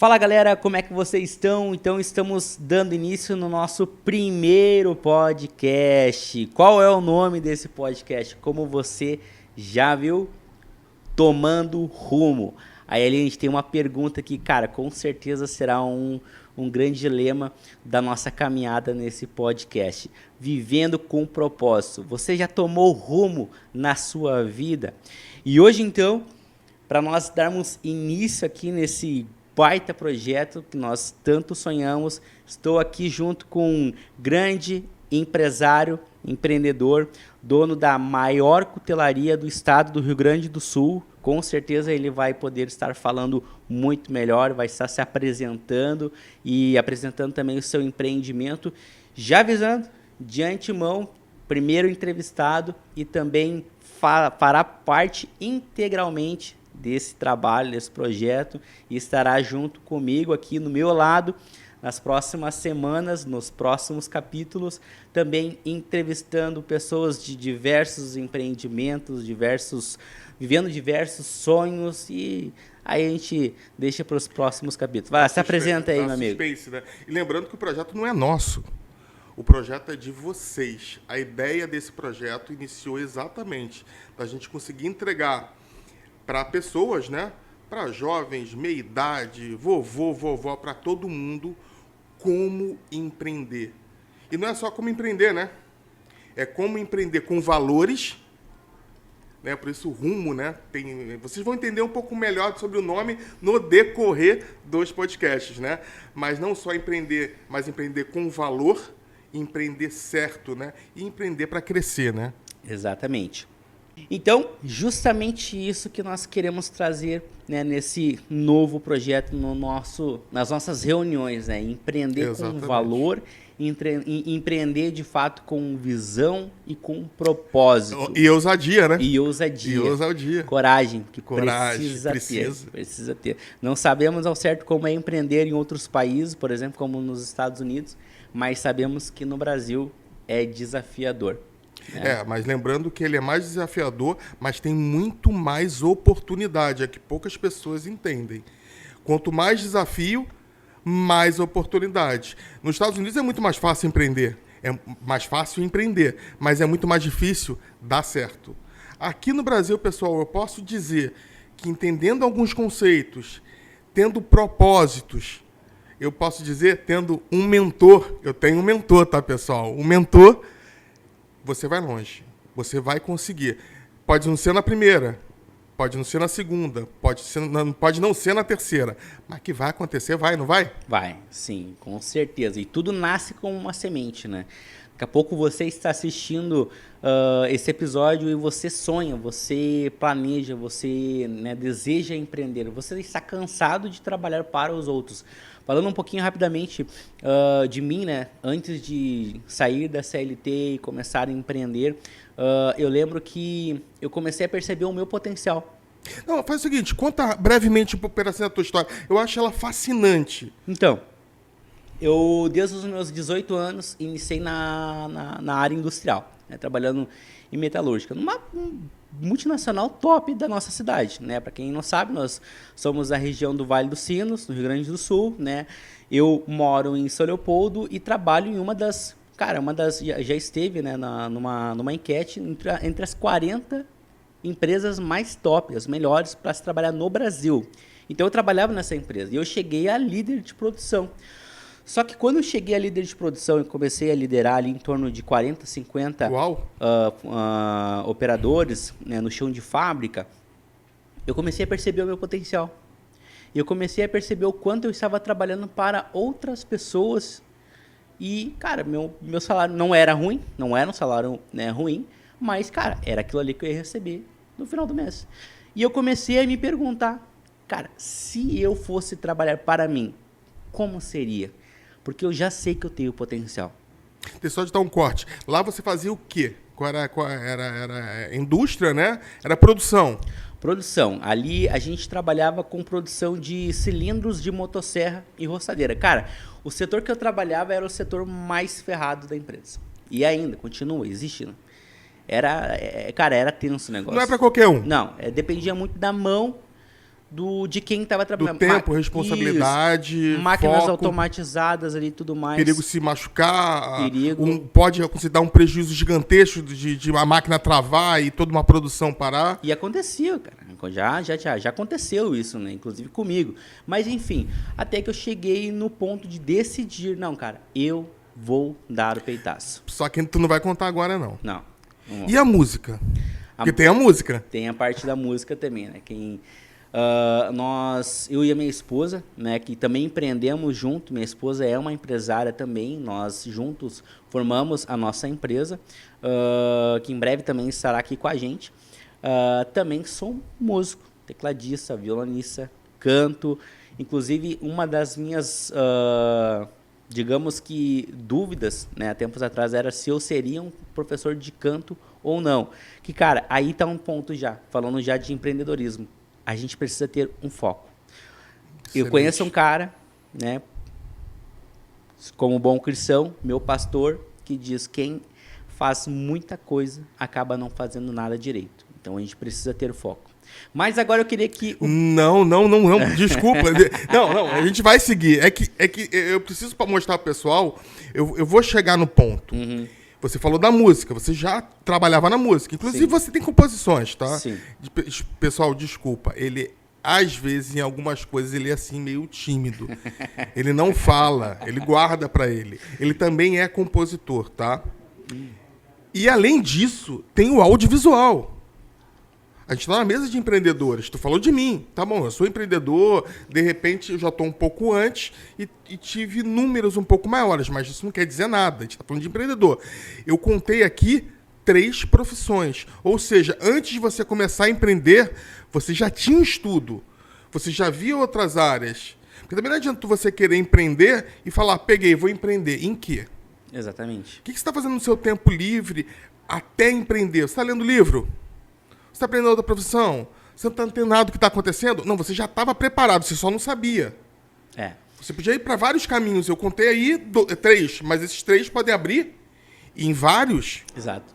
Fala galera, como é que vocês estão? Então estamos dando início no nosso primeiro podcast. Qual é o nome desse podcast? Como você já viu, Tomando Rumo. Aí ali a gente tem uma pergunta que, cara, com certeza será um grande lema da nossa caminhada nesse podcast. Vivendo com propósito. Você já tomou rumo na sua vida? E hoje então, para nós darmos início aqui nesse baita projeto que nós tanto sonhamos, estou aqui junto com um grande empresário, empreendedor, dono da maior cutelaria do estado do Rio Grande do Sul. Com certeza ele vai poder estar falando muito melhor, vai estar se apresentando e apresentando também o seu empreendimento. Já avisando, de antemão, primeiro entrevistado e também fará parte integralmente desse trabalho, desse projeto, e estará junto comigo aqui no meu lado nas próximas semanas, nos próximos capítulos, também entrevistando pessoas de diversos empreendimentos, vivendo diversos sonhos, e aí a gente deixa para os próximos capítulos. Vai lá, se apresenta aí, meu amigo. Suspense, né? E lembrando que o projeto não é nosso. O projeto é de vocês. A ideia desse projeto iniciou exatamente para a gente conseguir entregar para pessoas, né? Para jovens, meia-idade, vovô, vovó, para todo mundo, como empreender. E não é só como empreender, né? É como empreender com valores, né? Por isso o rumo, né? Vocês vão entender um pouco melhor sobre o nome no decorrer dos podcasts, né? Mas não só empreender, mas empreender com valor, empreender certo, né? E empreender para crescer, né? Exatamente. Então, justamente isso que nós queremos trazer, né, nesse novo projeto, nas nossas reuniões, né? Empreender Exatamente. com valor, empreender de fato com visão e com propósito. E ousadia, né? E ousadia. E ousadia. Coragem, que Coragem, precisa ter. Não sabemos ao certo como é empreender em outros países, por exemplo, como nos Estados Unidos, mas sabemos que no Brasil é desafiador. Mas lembrando que ele é mais desafiador, mas tem muito mais oportunidade, é que poucas pessoas entendem. Quanto mais desafio, mais oportunidade. Nos Estados Unidos é muito mais fácil empreender, mas é muito mais difícil dar certo. Aqui no Brasil, pessoal, eu posso dizer que entendendo alguns conceitos, tendo propósitos, eu posso dizer tendo um mentor, eu tenho um mentor, tá, pessoal? Um mentor, você vai longe, você vai conseguir. Pode não ser na primeira, pode não ser na segunda, pode não ser na terceira, mas que vai acontecer, vai, não vai? Vai, sim, com certeza. E tudo nasce como uma semente, né? Daqui a pouco você está assistindo esse episódio e você sonha, você planeja, você, né, deseja empreender, você está cansado de trabalhar para os outros. Falando um pouquinho rapidamente de mim, né? Antes de sair da CLT e começar a empreender, eu lembro que eu comecei a perceber o meu potencial. Não, faz o seguinte, conta brevemente um pedacinho da tua história. Eu acho ela fascinante. Então, eu desde os meus 18 anos iniciei na área industrial, né? Trabalhando em metalúrgica, numa multinacional top da nossa cidade, né? Para quem não sabe, nós somos da região do Vale dos Sinos, no Rio Grande do Sul, né? Eu moro em São Leopoldo e trabalho em já esteve, né, numa enquete entre as 40 empresas mais top, as melhores para se trabalhar no Brasil. Então eu trabalhava nessa empresa e eu cheguei a líder de produção. Só que quando eu cheguei a líder de produção e comecei a liderar ali em torno de 40, 50 operadores, né, no chão de fábrica, eu comecei a perceber o meu potencial. E eu comecei a perceber o quanto eu estava trabalhando para outras pessoas. E, cara, meu salário não era ruim, não era um salário, né, ruim, mas, cara, era aquilo ali que eu ia receber no final do mês. E eu comecei a me perguntar, cara, se eu fosse trabalhar para mim, como seria? Porque eu já sei que eu tenho potencial. Deixa eu só te dar um corte. Lá você fazia o quê? Era indústria, né? Era produção. Produção. Ali a gente trabalhava com produção de cilindros de motosserra e roçadeira. Cara, o setor que eu trabalhava era o setor mais ferrado da empresa. E ainda continua existindo. Era tenso o negócio. Não é para qualquer um. Não, dependia muito da mão de quem estava trabalhando. Do tempo, responsabilidade, máquinas foco, automatizadas ali e tudo mais. perigo se machucar, Perigo. pode se dar um prejuízo gigantesco de a máquina travar e toda uma produção parar. E aconteceu, cara. Já aconteceu isso, né? Inclusive comigo. Mas, enfim, até que eu cheguei no ponto de decidir, não, cara, eu vou dar o peitaço. Só que tu não vai contar agora, não. Não. E a música? Porque tem a música. Tem a parte da música também, né? Eu e a minha esposa, né, que também empreendemos junto, minha esposa é uma empresária também, nós juntos formamos a nossa empresa, que em breve também estará aqui com a gente. Também sou músico, tecladista, violonista, canto, inclusive uma das minhas, digamos que dúvidas, né, há tempos atrás era se eu seria um professor de canto ou não. Que, cara, aí tá um ponto já, falando já de empreendedorismo. A gente precisa ter um foco. Excelente. Eu conheço um cara, né, como bom cristão, meu pastor, que diz que quem faz muita coisa acaba não fazendo nada direito. Então a gente precisa ter foco. Mas agora eu queria que... Não, desculpa. Não, a gente vai seguir. É que eu preciso mostrar pro pessoal, eu vou chegar no ponto. Uhum. Você falou da música, você já trabalhava na música. Inclusive, sim, você tem composições, tá? Sim. Pessoal, desculpa, ele, às vezes, em algumas coisas, ele é assim, meio tímido. Ele não fala, ele guarda pra ele. Ele também é compositor, tá? E, além disso, tem o audiovisual. A gente tá na mesa de empreendedores. Tu falou de mim. Tá bom, eu sou empreendedor, de repente eu já tô um pouco antes e tive números um pouco maiores, mas isso não quer dizer nada. A gente tá falando de empreendedor. Eu contei aqui 3 profissões. Ou seja, antes de você começar a empreender, você já tinha um estudo. Você já via outras áreas. Porque também não adianta você querer empreender e falar, peguei, vou empreender. Em quê? Exatamente. O que você está fazendo no seu tempo livre até empreender? Você está lendo livro? Você está aprendendo outra profissão? Você não está entendendo o que está acontecendo? Não, você já estava preparado, você só não sabia. Você podia ir para vários caminhos. Eu contei aí 3, mas esses 3 podem abrir em vários. Exato.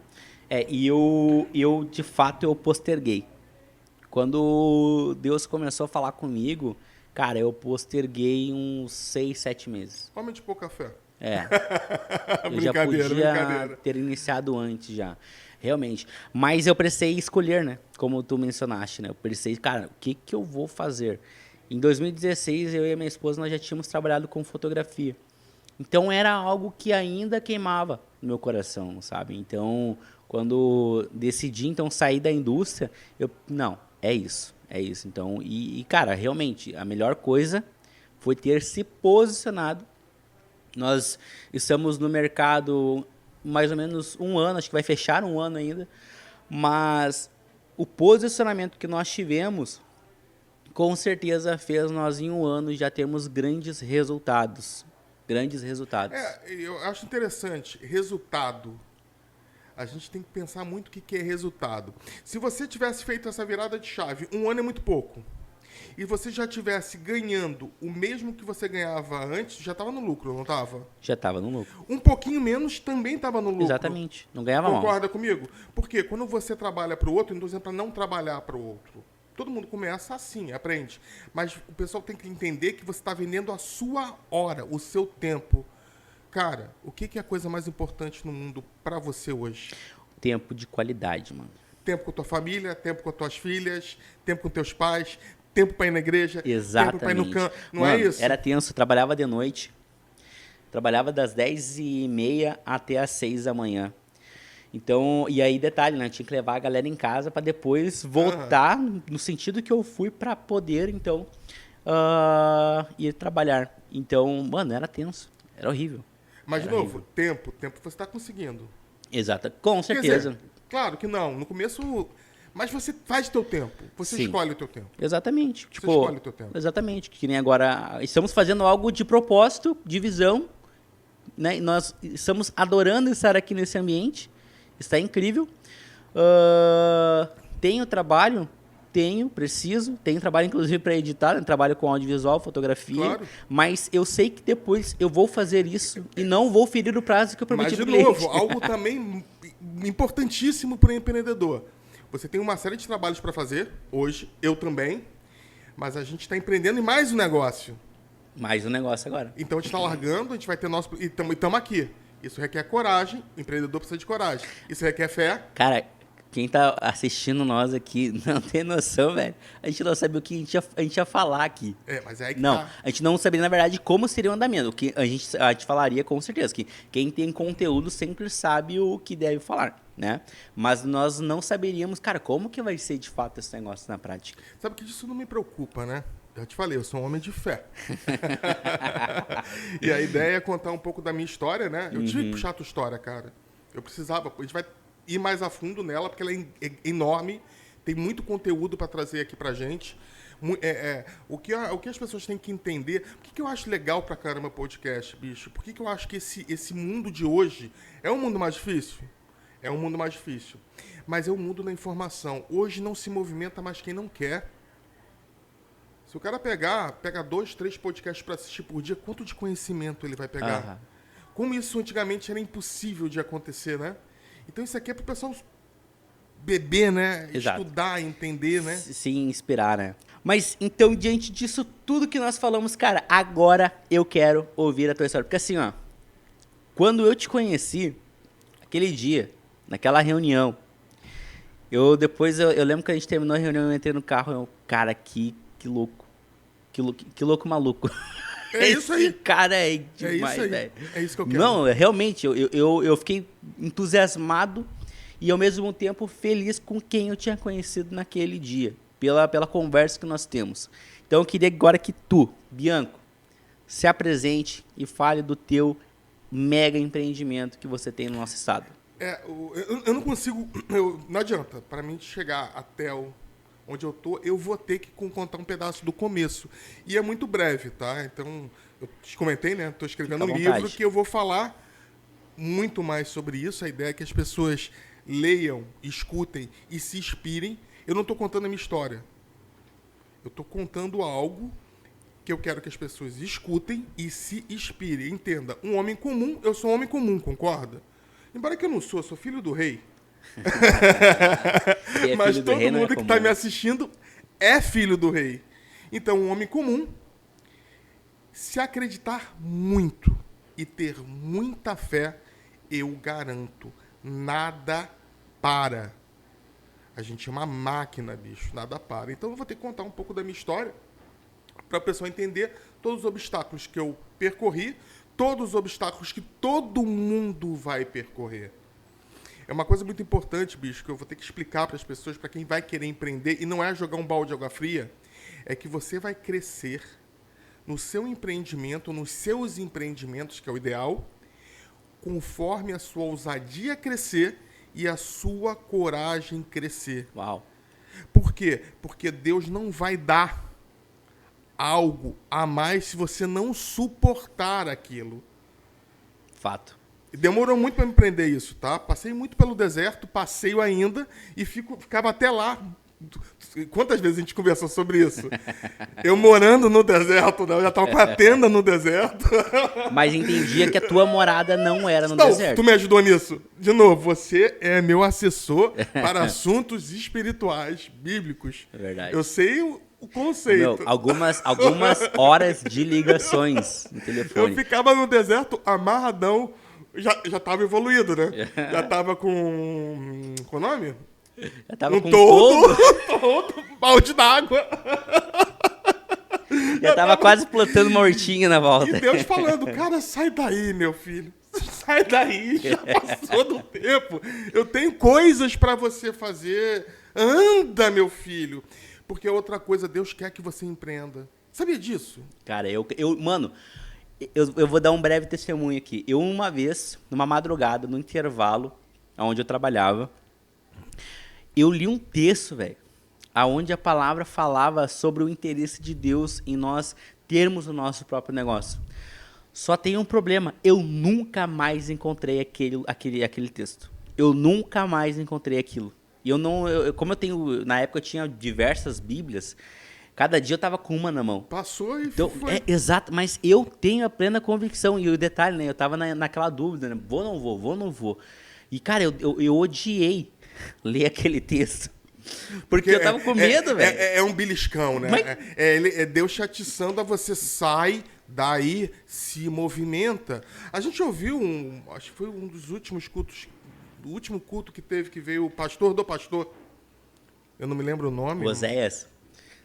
E eu, de fato, eu posterguei. Quando Deus começou a falar comigo, cara, eu posterguei uns 6, 7 meses. Come de pouco café. Eu já podia ter iniciado antes já. Realmente. Mas eu precisei escolher, né? Como tu mencionaste, né? Eu precisei, cara, o que eu vou fazer? Em 2016, eu e a minha esposa, nós já tínhamos trabalhado com fotografia. Então, era algo que ainda queimava no meu coração, sabe? Então, quando decidi, então, sair da indústria, não, é isso. Então, cara, realmente, a melhor coisa foi ter se posicionado. Nós estamos no mercado mais ou menos 1 ano, acho que vai fechar 1 ano ainda, mas o posicionamento que nós tivemos, com certeza fez nós em 1 ano já termos grandes resultados. Eu acho interessante, resultado. A gente tem que pensar muito o que é resultado. Se você tivesse feito essa virada de chave, 1 ano é muito pouco, e você já estivesse ganhando o mesmo que você ganhava antes, já estava no lucro, não estava? Já estava no lucro. Um pouquinho menos também estava no lucro. Exatamente, não ganhava mal. Concorda comigo? Porque quando você trabalha para o outro, então, por exemplo, não trabalhar para o outro. Todo mundo começa assim, aprende. Mas o pessoal tem que entender que você está vendendo a sua hora, o seu tempo. Cara, o que é a coisa mais importante no mundo para você hoje? Tempo de qualidade, mano. Tempo com a tua família, tempo com as tuas filhas, tempo com teus pais, tempo para ir na igreja, exatamente, tempo para ir no campo. Não mano, é isso? Era tenso, trabalhava de noite. Trabalhava das 10h30 até as 6 da manhã. Então, e aí detalhe, né? Tinha que levar a galera em casa para depois voltar no sentido que eu fui para poder, então, ir trabalhar. Então, mano, era tenso, era horrível. Mas, de novo, tempo você está conseguindo. Exato, com certeza. Quer dizer, claro que não, no começo... Mas você faz o teu tempo, você escolhe o teu tempo. Exatamente. Você escolhe o teu tempo. Exatamente, que nem agora estamos fazendo algo de propósito, de visão, né? Nós estamos adorando estar aqui nesse ambiente, está incrível. Tenho trabalho? Tenho trabalho inclusive para editar, né? Trabalho com audiovisual, fotografia, claro. Mas eu sei que depois eu vou fazer isso e não vou ferir o prazo que eu prometi pro cliente. Mas, de novo, algo também importantíssimo para o empreendedor. Você tem uma série de trabalhos para fazer, hoje, eu também, Mas a gente está empreendendo em mais um negócio. Mais um negócio agora. Então a gente está largando, a gente vai ter nosso... E estamos aqui. Isso requer coragem, o empreendedor precisa de coragem. Isso requer fé. Cara, quem tá assistindo nós aqui não tem noção, velho. A gente não sabe o que a gente ia falar aqui. Mas é aí que não, tá. a gente não saberia, na verdade, como seria o andamento. O que a gente falaria com certeza, que quem tem conteúdo sempre sabe o que deve falar, né? Mas nós não saberíamos, cara, como que vai ser de fato esse negócio na prática. Sabe que isso não me preocupa, né? Eu te falei, eu sou um homem de fé. E a ideia é contar um pouco da minha história, né? Eu tive que puxar a tua história, cara. Eu precisava. A gente vai ir mais a fundo nela, porque ela é enorme. Tem muito conteúdo para trazer aqui pra gente. O que as pessoas têm que entender... Por que eu acho legal pra caramba podcast, bicho? Por que eu acho que esse mundo de hoje é um mundo mais difícil? É um mundo mais difícil. Mas é o mundo da informação. Hoje não se movimenta mais quem não quer. Se o cara pega 2, 3 podcasts para assistir por dia, quanto de conhecimento ele vai pegar? Aham. Como isso antigamente era impossível de acontecer, né? Então isso aqui é para o pessoal beber, né? Exato. Estudar, entender, né? Se inspirar, né? Mas, então, diante disso tudo que nós falamos, cara, agora eu quero ouvir a tua história. Porque assim, ó, quando eu te conheci, aquele dia, naquela reunião, eu lembro que a gente terminou a reunião, eu entrei no carro, eu, cara, que louco. Que louco maluco. É isso aí. Esse cara é demais, isso aí. velho. É isso que eu quero. Não, realmente, eu fiquei entusiasmado e ao mesmo tempo feliz com quem eu tinha conhecido naquele dia, pela conversa que nós temos. Então eu queria agora que tu, Bianco, se apresente e fale do teu mega empreendimento que você tem no nosso estado. Eu não consigo... não adianta. Para mim chegar até onde eu tô, eu vou ter que contar um pedaço do começo. E é muito breve, tá? Então, eu te comentei, né? Estou escrevendo um livro que eu vou falar muito mais sobre isso. A ideia é que as pessoas leiam, escutem e se inspirem. Eu não estou contando a minha história. Eu estou contando algo que eu quero que as pessoas escutem e se inspirem. Entenda, um homem comum, eu sou um homem comum, concorda? Embora que eu sou filho do rei. Mas todo mundo que está me assistindo é filho do rei. Então, um homem comum, se acreditar muito e ter muita fé, eu garanto, nada para. A gente é uma máquina, bicho, nada para. Então, eu vou ter que contar um pouco da minha história para a pessoa entender todos os obstáculos que eu percorri, todos os obstáculos que todo mundo vai percorrer. É uma coisa muito importante, bicho, que eu vou ter que explicar para as pessoas, para quem vai querer empreender, e não é jogar um balde de água fria, é que você vai crescer no seu empreendimento, nos seus empreendimentos, que é o ideal, conforme a sua ousadia crescer e a sua coragem crescer. Uau. Por quê? Porque Deus não vai dar algo a mais se você não suportar aquilo. Fato. Demorou muito para me empreender isso, tá? Passei muito pelo deserto, passeio ainda e ficava até lá. Quantas vezes a gente conversou sobre isso? Eu morando no deserto, né? Eu já estava com a tenda no deserto. Mas entendia que a tua morada não era no deserto. Tu me ajudou nisso. De novo, você é meu assessor para assuntos espirituais, bíblicos. É verdade. Eu sei o conceito. Meu, algumas horas de ligações no telefone. Eu ficava no deserto amarradão. Já tava evoluído, né? Já tava com... Qual o nome? Já tava com todo balde d'água. Já tava quase plantando uma hortinha na volta. E Deus falando, cara, sai daí, meu filho. Sai daí, já passou do tempo. Eu tenho coisas para você fazer. Anda, meu filho. Porque outra coisa, Deus quer que você empreenda. Sabia disso? Cara, mano... Eu vou dar um breve testemunho aqui. Eu, uma vez, numa madrugada, no intervalo, onde eu trabalhava, eu li um texto, velho, onde a palavra falava sobre o interesse de Deus em nós termos o nosso próprio negócio. Só tem um problema. Eu nunca mais encontrei aquele texto. Eu nunca mais encontrei aquilo. E como eu tenho... Na época eu tinha diversas Bíblias. Cada dia eu tava com uma na mão. Passou e então, foi. Exato, mas eu tenho a plena convicção. E o detalhe, né? Eu tava naquela dúvida, né? Vou ou não vou? E, cara, eu odiei ler aquele texto. Porque eu tava com medo, velho. É um beliscão, né? Mas- É Deus te atiçando a você sai, daí se movimenta. A gente ouviu acho que foi um dos últimos cultos, o último culto que teve, que veio o pastor do pastor. Eu não me lembro o nome. Oséias,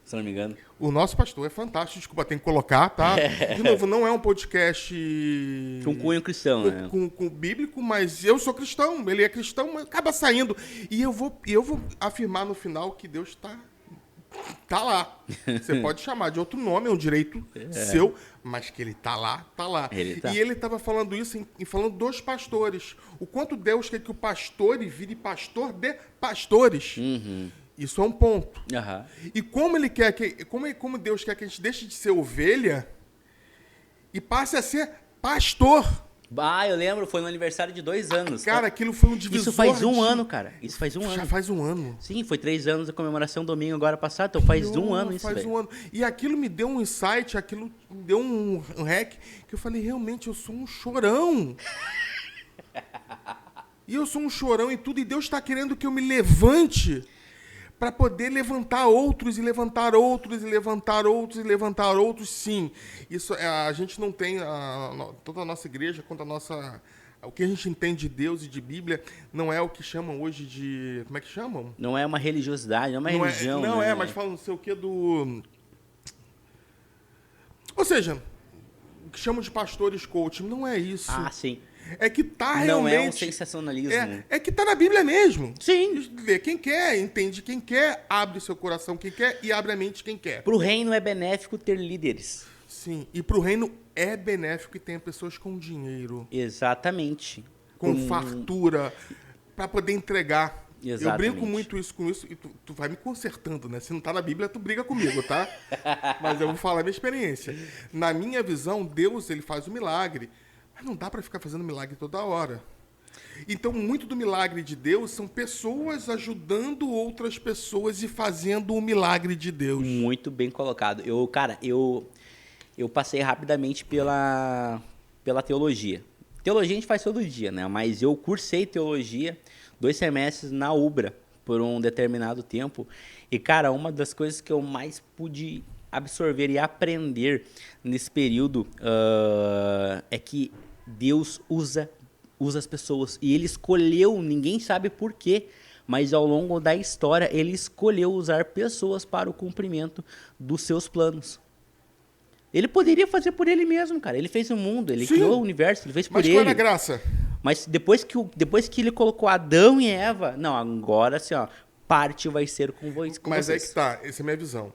se não me engano. O nosso pastor é fantástico, desculpa, tem que colocar, tá? De novo, não é um podcast Com cunho cristão, né? com bíblico, mas eu sou cristão, ele é cristão, mas acaba saindo. E eu vou afirmar no final que Deus tá lá. Você pode chamar de outro nome, é um direito seu, mas que ele tá lá, tá lá. Ele tá. E ele estava falando isso e falando dos pastores. O quanto Deus quer que o pastor vire pastor de pastores. Isso é um ponto. Aham. E como ele quer como Deus quer que a gente deixe de ser ovelha e passe a ser pastor. Ah, eu lembro, foi no aniversário de 2 anos. Cara, aquilo foi um divisor. Isso faz um ano, cara. Isso faz um Já ano. faz um ano. Sim, foi 3 anos da comemoração domingo agora passado, então faz um ano isso, Faz velho. um ano. E aquilo me deu um insight, aquilo me deu um hack, que eu falei, realmente, eu sou um chorão. E eu sou um chorão e tudo, e Deus está querendo que eu me levante para poder levantar outros, e levantar outros, e levantar outros, e levantar outros, sim. Isso, a gente não tem, toda a nossa igreja, quanto a nossa... O que a gente entende de Deus e de Bíblia não é o que chamam hoje de... Como é que chamam? Não é uma religiosidade, não é uma religião, Não né? mas falam não sei o que do... Ou seja, o que chamam de pastores coaching, não é isso. Ah, sim. É que tá Não realmente... é um sensacionalismo. É que tá na Bíblia mesmo. Sim. Lê quem quer, entende quem quer, abre seu coração quem quer e abre a mente quem quer. Pro reino é benéfico ter líderes. Sim, e pro reino é benéfico que tenha pessoas com dinheiro, Exatamente. com fartura, para poder entregar. Exatamente. Eu brinco muito isso com isso, e tu vai me consertando, né? Se não tá na Bíblia, tu briga comigo, tá? Mas eu vou falar a minha experiência. Na minha visão, Deus, ele faz o milagre, mas não dá para ficar fazendo milagre toda hora. Então, muito do milagre de Deus são pessoas ajudando outras pessoas e fazendo o milagre de Deus. Muito bem colocado. Eu passei rapidamente pela teologia. Teologia a gente faz todo dia, né? Mas eu cursei teologia 2 semestres na UBRA por um determinado tempo. E, cara, uma das coisas que eu mais pude absorver e aprender nesse período é que Deus usa as pessoas. E ele escolheu, ninguém sabe por quê, mas ao longo da história ele escolheu usar pessoas para o cumprimento dos seus planos. Ele poderia fazer por ele mesmo, cara. Ele fez o mundo, ele criou o universo, ele fez por Mas ele. qual era a graça? Mas depois que ele colocou Adão e Eva, não, agora assim, ó, parte vai ser com vocês. Mas é que tá, essa é a minha visão.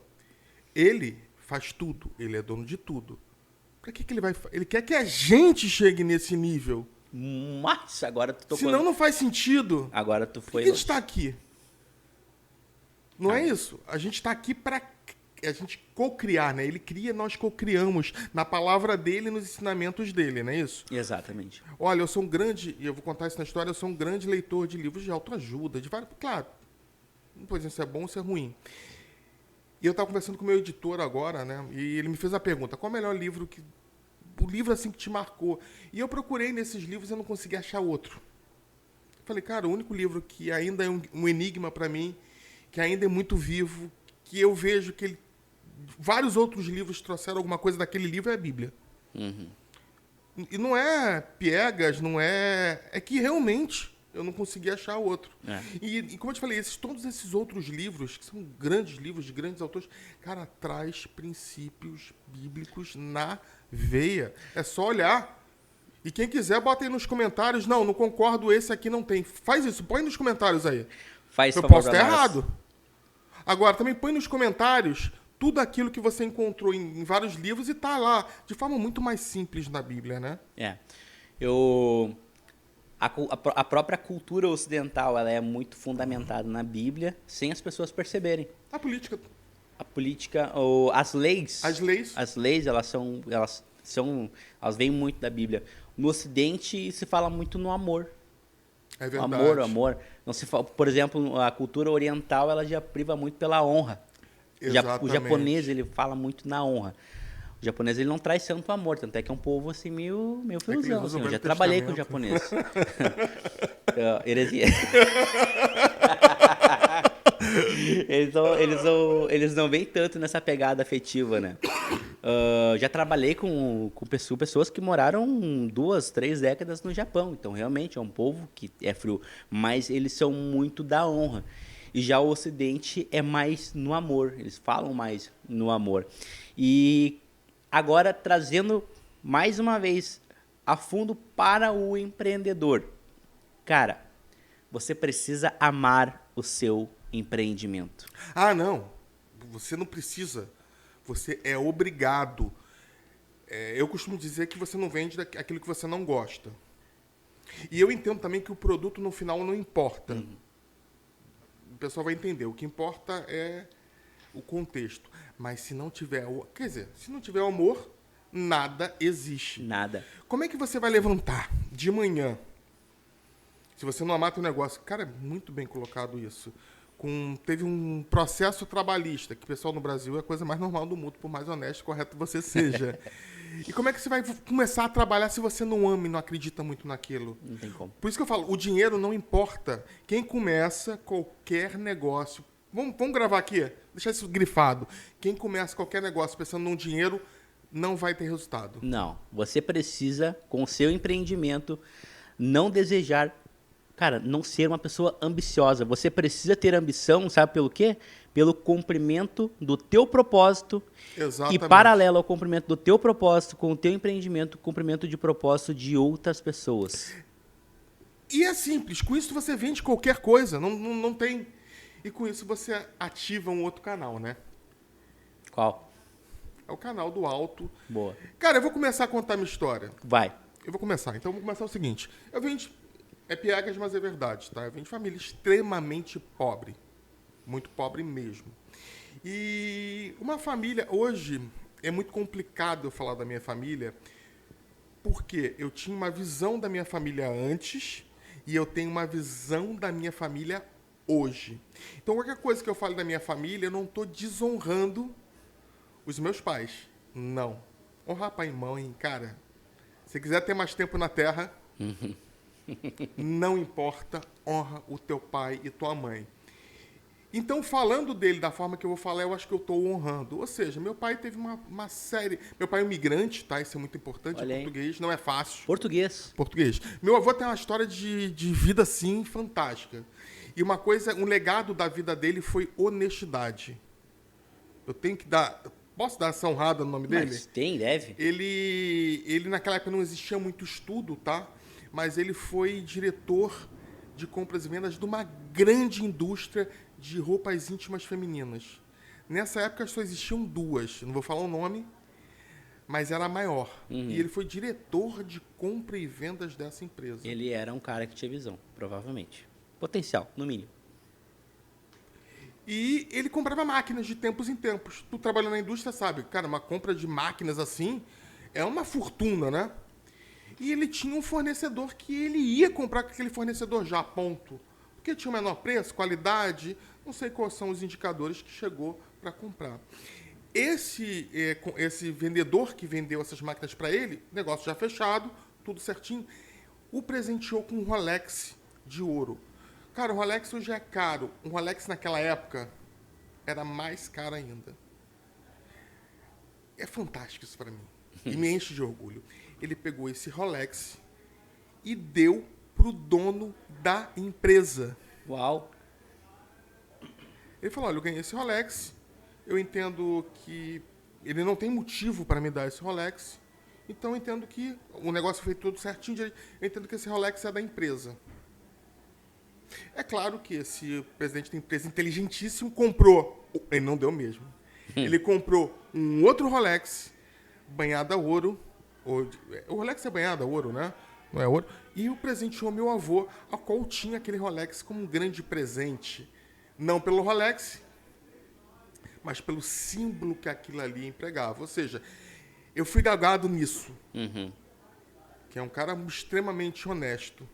Ele faz tudo, ele é dono de tudo. Pra que ele vai... Ele quer que a gente chegue nesse nível. Mas agora tu tocou... Senão não faz sentido. Agora tu Por foi... que a gente está aqui? Não é isso? A gente está aqui para a gente co-criar, né? Ele cria, nós co-criamos na palavra dele e nos ensinamentos dele, não é isso? Exatamente. Olha, eu sou um grande, e eu vou contar isso na história, eu sou um grande leitor de livros de autoajuda, de vários... Claro, não pode dizer se é bom ou se é ruim. E eu estava conversando com o meu editor agora, né? E ele me fez a pergunta, qual é o melhor livro que... O livro assim que te marcou. E eu procurei nesses livros e eu não consegui achar outro. Eu falei, cara, o único livro que ainda é um enigma para mim, que ainda é muito vivo, que eu vejo que ele... Vários outros livros trouxeram alguma coisa daquele livro é a Bíblia. Uhum. E não é piegas, não é... É que realmente eu não consegui achar outro. É. E como eu te falei, todos esses outros livros, que são grandes livros de grandes autores, cara, traz princípios bíblicos na veia. É só olhar. E quem quiser, bota aí nos comentários. Não concordo, esse aqui não tem. Faz isso, põe nos comentários aí. Faz Eu favor posso pra estar nós. errado. Agora, também põe nos comentários tudo aquilo que você encontrou em vários livros e tá lá, de forma muito mais simples na Bíblia, né? É. A própria cultura ocidental, ela é muito fundamentada na Bíblia, sem as pessoas perceberem. A política, A política, ou as leis... as leis, Elas vêm muito da Bíblia. No Ocidente se fala muito no amor. é verdade. Amor. Não se fala, por exemplo, a cultura oriental ela já priva muito pela honra. O Exatamente. japonês ele fala muito na honra. O japonês ele não traz tanto amor, tanto é que é um povo assim meio que eles friozão. usam Assim, eu o já Velho trabalhei com o Testamento. japonês. Heresia. Eles não vêm tanto nessa pegada afetiva, né? Já trabalhei com pessoas que moraram 2, 3 décadas no Japão. Então, realmente, é um povo que é frio. Mas eles são muito da honra. E já o Ocidente é mais no amor. Eles falam mais no amor. E agora, trazendo mais uma vez a fundo para o empreendedor. Cara, você precisa amar o seu empreendimento. Ah, não. Você não precisa. Você é obrigado. Eu costumo dizer que você não vende aquilo que você não gosta. E eu entendo também que o produto no final não importa. O pessoal vai entender. O que importa é o contexto. Mas se não tiver... Quer dizer, se não tiver amor, nada existe. Nada. Como é que você vai levantar de manhã? Se você não amar teu negócio... Cara, é muito bem colocado isso. Teve um processo trabalhista, que o pessoal no Brasil é a coisa mais normal do mundo, por mais honesto e correto você seja. E como é que você vai começar a trabalhar se você não ama e não acredita muito naquilo? Não tem como. Por isso que eu falo, o dinheiro não importa. Quem começa qualquer negócio... Vamos gravar aqui, deixar isso grifado. Quem começa qualquer negócio pensando num dinheiro, não vai ter resultado. Não. Você precisa, com o seu empreendimento, não desejar... Cara, não ser uma pessoa ambiciosa. Você precisa ter ambição, sabe pelo quê? Pelo cumprimento do teu propósito. Exatamente. E paralelo ao cumprimento do teu propósito, com o teu empreendimento, cumprimento de propósito de outras pessoas. E é simples. Com isso você vende qualquer coisa. Não tem... E com isso você ativa um outro canal, né? Qual? É o canal do alto. Boa. Cara, eu vou começar a contar minha história. Vai. Eu vou começar. Então, eu vou começar o seguinte. Eu venho de... É piegas, mas é verdade, tá? Eu venho de família extremamente pobre. Muito pobre mesmo. E uma família... Hoje, é muito complicado eu falar da minha família, porque eu tinha uma visão da minha família antes e eu tenho uma visão da minha família hoje. Então, qualquer coisa que eu fale da minha família, eu não estou desonrando os meus pais. Não. Honrar pai e mãe, cara. Se quiser ter mais tempo na Terra... Não importa, honra o teu pai e tua mãe. Então, falando dele da forma que eu vou falar, eu acho que eu estou honrando. Ou seja, meu pai teve uma série... Meu pai é um imigrante, tá? Isso é muito importante. Olha É aí. português, não é fácil. Português. Português. Meu avô tem uma história de vida, assim, fantástica. E uma coisa, um legado da vida dele foi honestidade. Eu tenho que dar... Posso dar essa honrada no nome dele? Mas tem, deve. Ele naquela época não existia muito estudo, tá? Mas ele foi diretor de compras e vendas de uma grande indústria de roupas íntimas femininas. Nessa época só existiam 2, não vou falar o nome, mas era a maior. E ele foi diretor de compra e vendas dessa empresa. Ele era um cara que tinha visão, provavelmente. Potencial, no mínimo. E ele comprava máquinas de tempos em tempos. Tu trabalhando na indústria sabe, cara, uma compra de máquinas assim é uma fortuna, né? E ele tinha um fornecedor que ele ia comprar com aquele fornecedor já, ponto. Porque tinha o menor preço, qualidade, não sei quais são os indicadores que chegou para comprar. Esse vendedor que vendeu essas máquinas para ele, negócio já fechado, tudo certinho, o presenteou com um Rolex de ouro. Cara, o Rolex hoje é caro. Um Rolex naquela época era mais caro ainda. É fantástico isso para mim. E me enche de orgulho. Ele pegou esse Rolex e deu pro dono da empresa. Uau. Ele falou, olha, eu ganhei esse Rolex, eu entendo que ele não tem motivo para me dar esse Rolex, então eu entendo que o negócio foi tudo certinho, eu entendo que esse Rolex é da empresa. É claro que esse presidente da empresa inteligentíssimo comprou, ele não deu mesmo, ele comprou um outro Rolex, banhado a ouro, o Rolex é banhado a ouro, né? Não é ouro. E o presenteou meu avô, a qual tinha aquele Rolex como um grande presente. Não pelo Rolex, mas pelo símbolo que aquilo ali empregava. Ou seja, eu fui gagado nisso. Que é um cara extremamente honesto.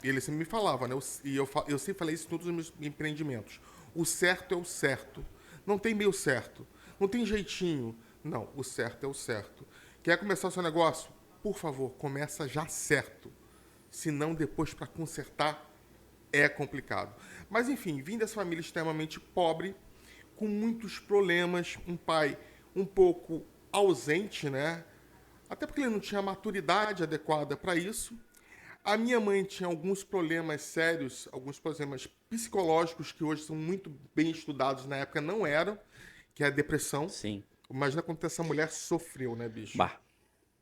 E ele sempre me falava, né? E eu sempre falei isso em todos os meus empreendimentos. O certo é o certo. Não tem meio certo. Não tem jeitinho. Não, o certo é o certo. Quer começar o seu negócio? Por favor, começa já certo. Senão, depois, para consertar, é complicado. Mas, enfim, vim dessa família extremamente pobre, com muitos problemas, um pai um pouco ausente, né? Até porque ele não tinha maturidade adequada para isso. A minha mãe tinha alguns problemas sérios, alguns problemas psicológicos que hoje são muito bem estudados, na época não eram, que é a depressão. Sim. Imagina quanto essa mulher sofreu, né, bicho? Bah.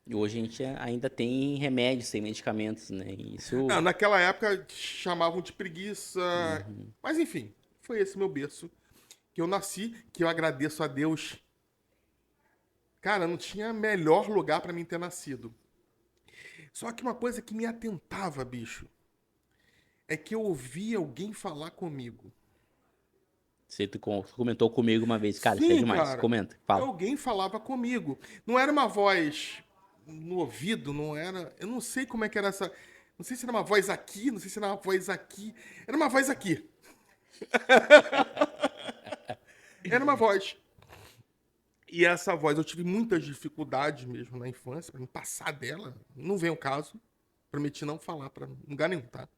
E hoje a gente ainda tem remédios, tem medicamentos, né? Isso. Não, naquela época chamavam de preguiça. Mas enfim, foi esse meu berço que eu nasci, que eu agradeço a Deus. Cara, não tinha melhor lugar pra mim ter nascido. Só que uma coisa que me atentava, bicho, é que eu ouvia alguém falar comigo. Você comentou comigo uma vez, cara, isso é Sim, demais. cara. Comenta, fala. Alguém falava comigo. Não era uma voz no ouvido, não era. Eu não sei como é que era essa. Não sei se era uma voz aqui, não sei se era uma voz aqui. Era uma voz aqui. Era uma voz. E essa voz, eu tive muitas dificuldades mesmo na infância, pra me passar dela. Não vem o caso. Prometi não falar pra lugar nenhum, tá?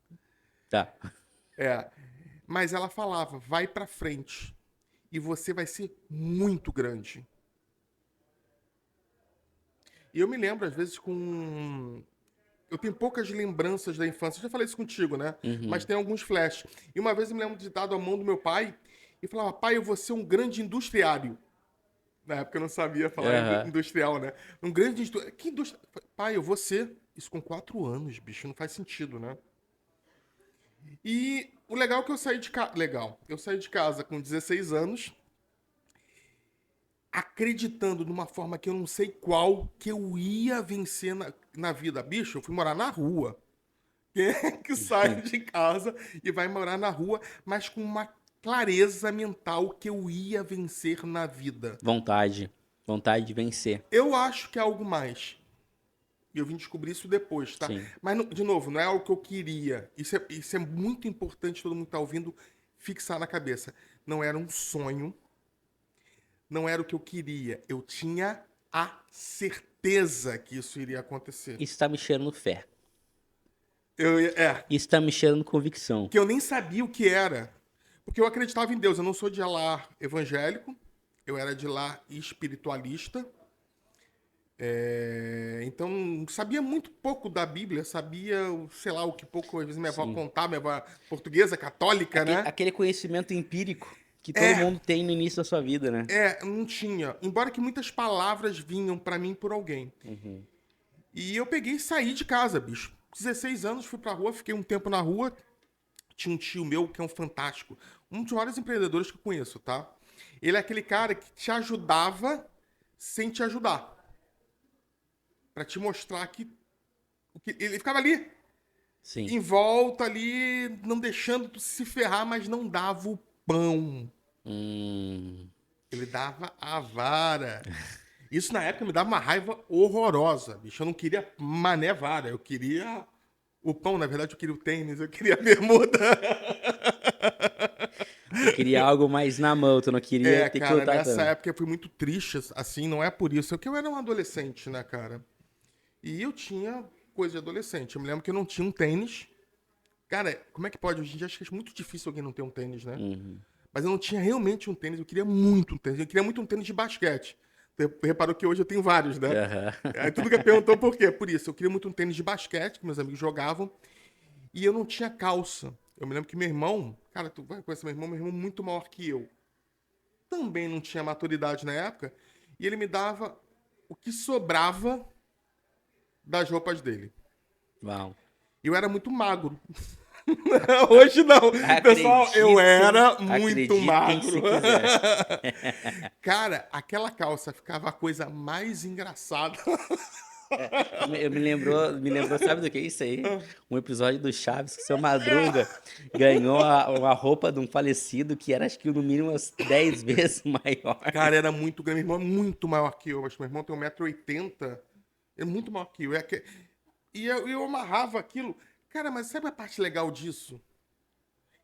Tá. É. Mas ela falava, vai pra frente. E você vai ser muito grande. E eu me lembro, às vezes, com. Eu tenho poucas lembranças da infância. Eu já falei isso contigo, né? Mas tem alguns flashes. E uma vez eu me lembro de dado a mão do meu pai e falava, pai, eu vou ser um grande industriário. Na época eu não sabia falar Aham. industrial, né? Um grande industriário. Que indústria? Pai, eu vou ser. Isso com 4 anos, bicho. Não faz sentido, né? E o legal é que eu saí de casa. Legal. Eu saí de casa com 16 anos, acreditando numa forma que eu não sei qual, que eu ia vencer na vida. Bicho, eu fui morar na rua. Quem é que sai de casa e vai morar na rua, mas com uma clareza mental que eu ia vencer na vida? Vontade. Vontade de vencer. Eu acho que é algo mais. E eu vim descobrir isso depois, tá? Sim. Mas, de novo, não é algo que eu queria. Isso é muito importante, todo mundo que tá ouvindo, fixar na cabeça. Não era um sonho. Não era o que eu queria. Eu tinha a certeza que isso iria acontecer. Isso tá me cheirando fé. É, Isso tá me cheirando convicção. que eu nem sabia o que era. Porque eu acreditava em Deus. Eu não sou de lar evangélico. Eu era de lar espiritualista. Então, sabia muito pouco da Bíblia. Sabia, sei lá, o que pouco às vezes minha avó contava. Minha avó portuguesa, católica, né? Aquele conhecimento empírico que todo mundo tem no início da sua vida, né? Não tinha. Embora que muitas palavras vinham pra mim por alguém. E eu peguei e saí de casa, bicho. 16 anos, fui pra rua, fiquei um tempo na rua. Tinha um tio meu que é um fantástico. Um dos maiores empreendedores que eu conheço, tá? Ele é aquele cara que te ajudava sem te ajudar. Pra te mostrar que ele ficava ali, Sim. em volta ali, não deixando tu se ferrar, mas não dava o pão. Ele dava a vara. Isso na época me dava uma raiva horrorosa, bicho. Eu não queria mané vara, eu queria o pão. Na verdade, eu queria o tênis, eu queria a bermuda. Eu queria algo mais na mão, tu não queria ter que Cara, lutar nessa tanto. época eu fui muito triste, assim, não é por isso. É que eu era um adolescente, né, cara? E eu tinha coisa de adolescente. Eu me lembro que eu não tinha um tênis. Cara, como é que pode? Hoje em dia acho que é muito difícil alguém não ter um tênis, né? Mas eu não tinha realmente um tênis, eu queria muito um tênis. Eu queria muito um tênis de basquete. Você reparou que hoje eu tenho vários, né? Aham. Aí tudo que perguntou por quê? Por isso, eu queria muito um tênis de basquete, que meus amigos jogavam, e eu não tinha calça. Eu me lembro que meu irmão, cara, tu vai conhecer meu irmão muito maior que eu. Também não tinha maturidade na época, e ele me dava o que sobrava das roupas dele. Uau. E eu era muito magro. Hoje não. Pessoal, eu era muito magro. Se quiser. Cara, aquela calça ficava a coisa mais engraçada. Me lembrou, sabe do que é isso aí? Um episódio do Chaves que o seu Madruga ganhou uma roupa de um falecido que era, acho que, no mínimo, umas 10 vezes maior. Cara, era muito grande. Meu irmão é muito maior que eu. Acho que meu irmão tem 1,80 m. É muito maior que eu. E eu amarrava aquilo. Cara, mas sabe a parte legal disso?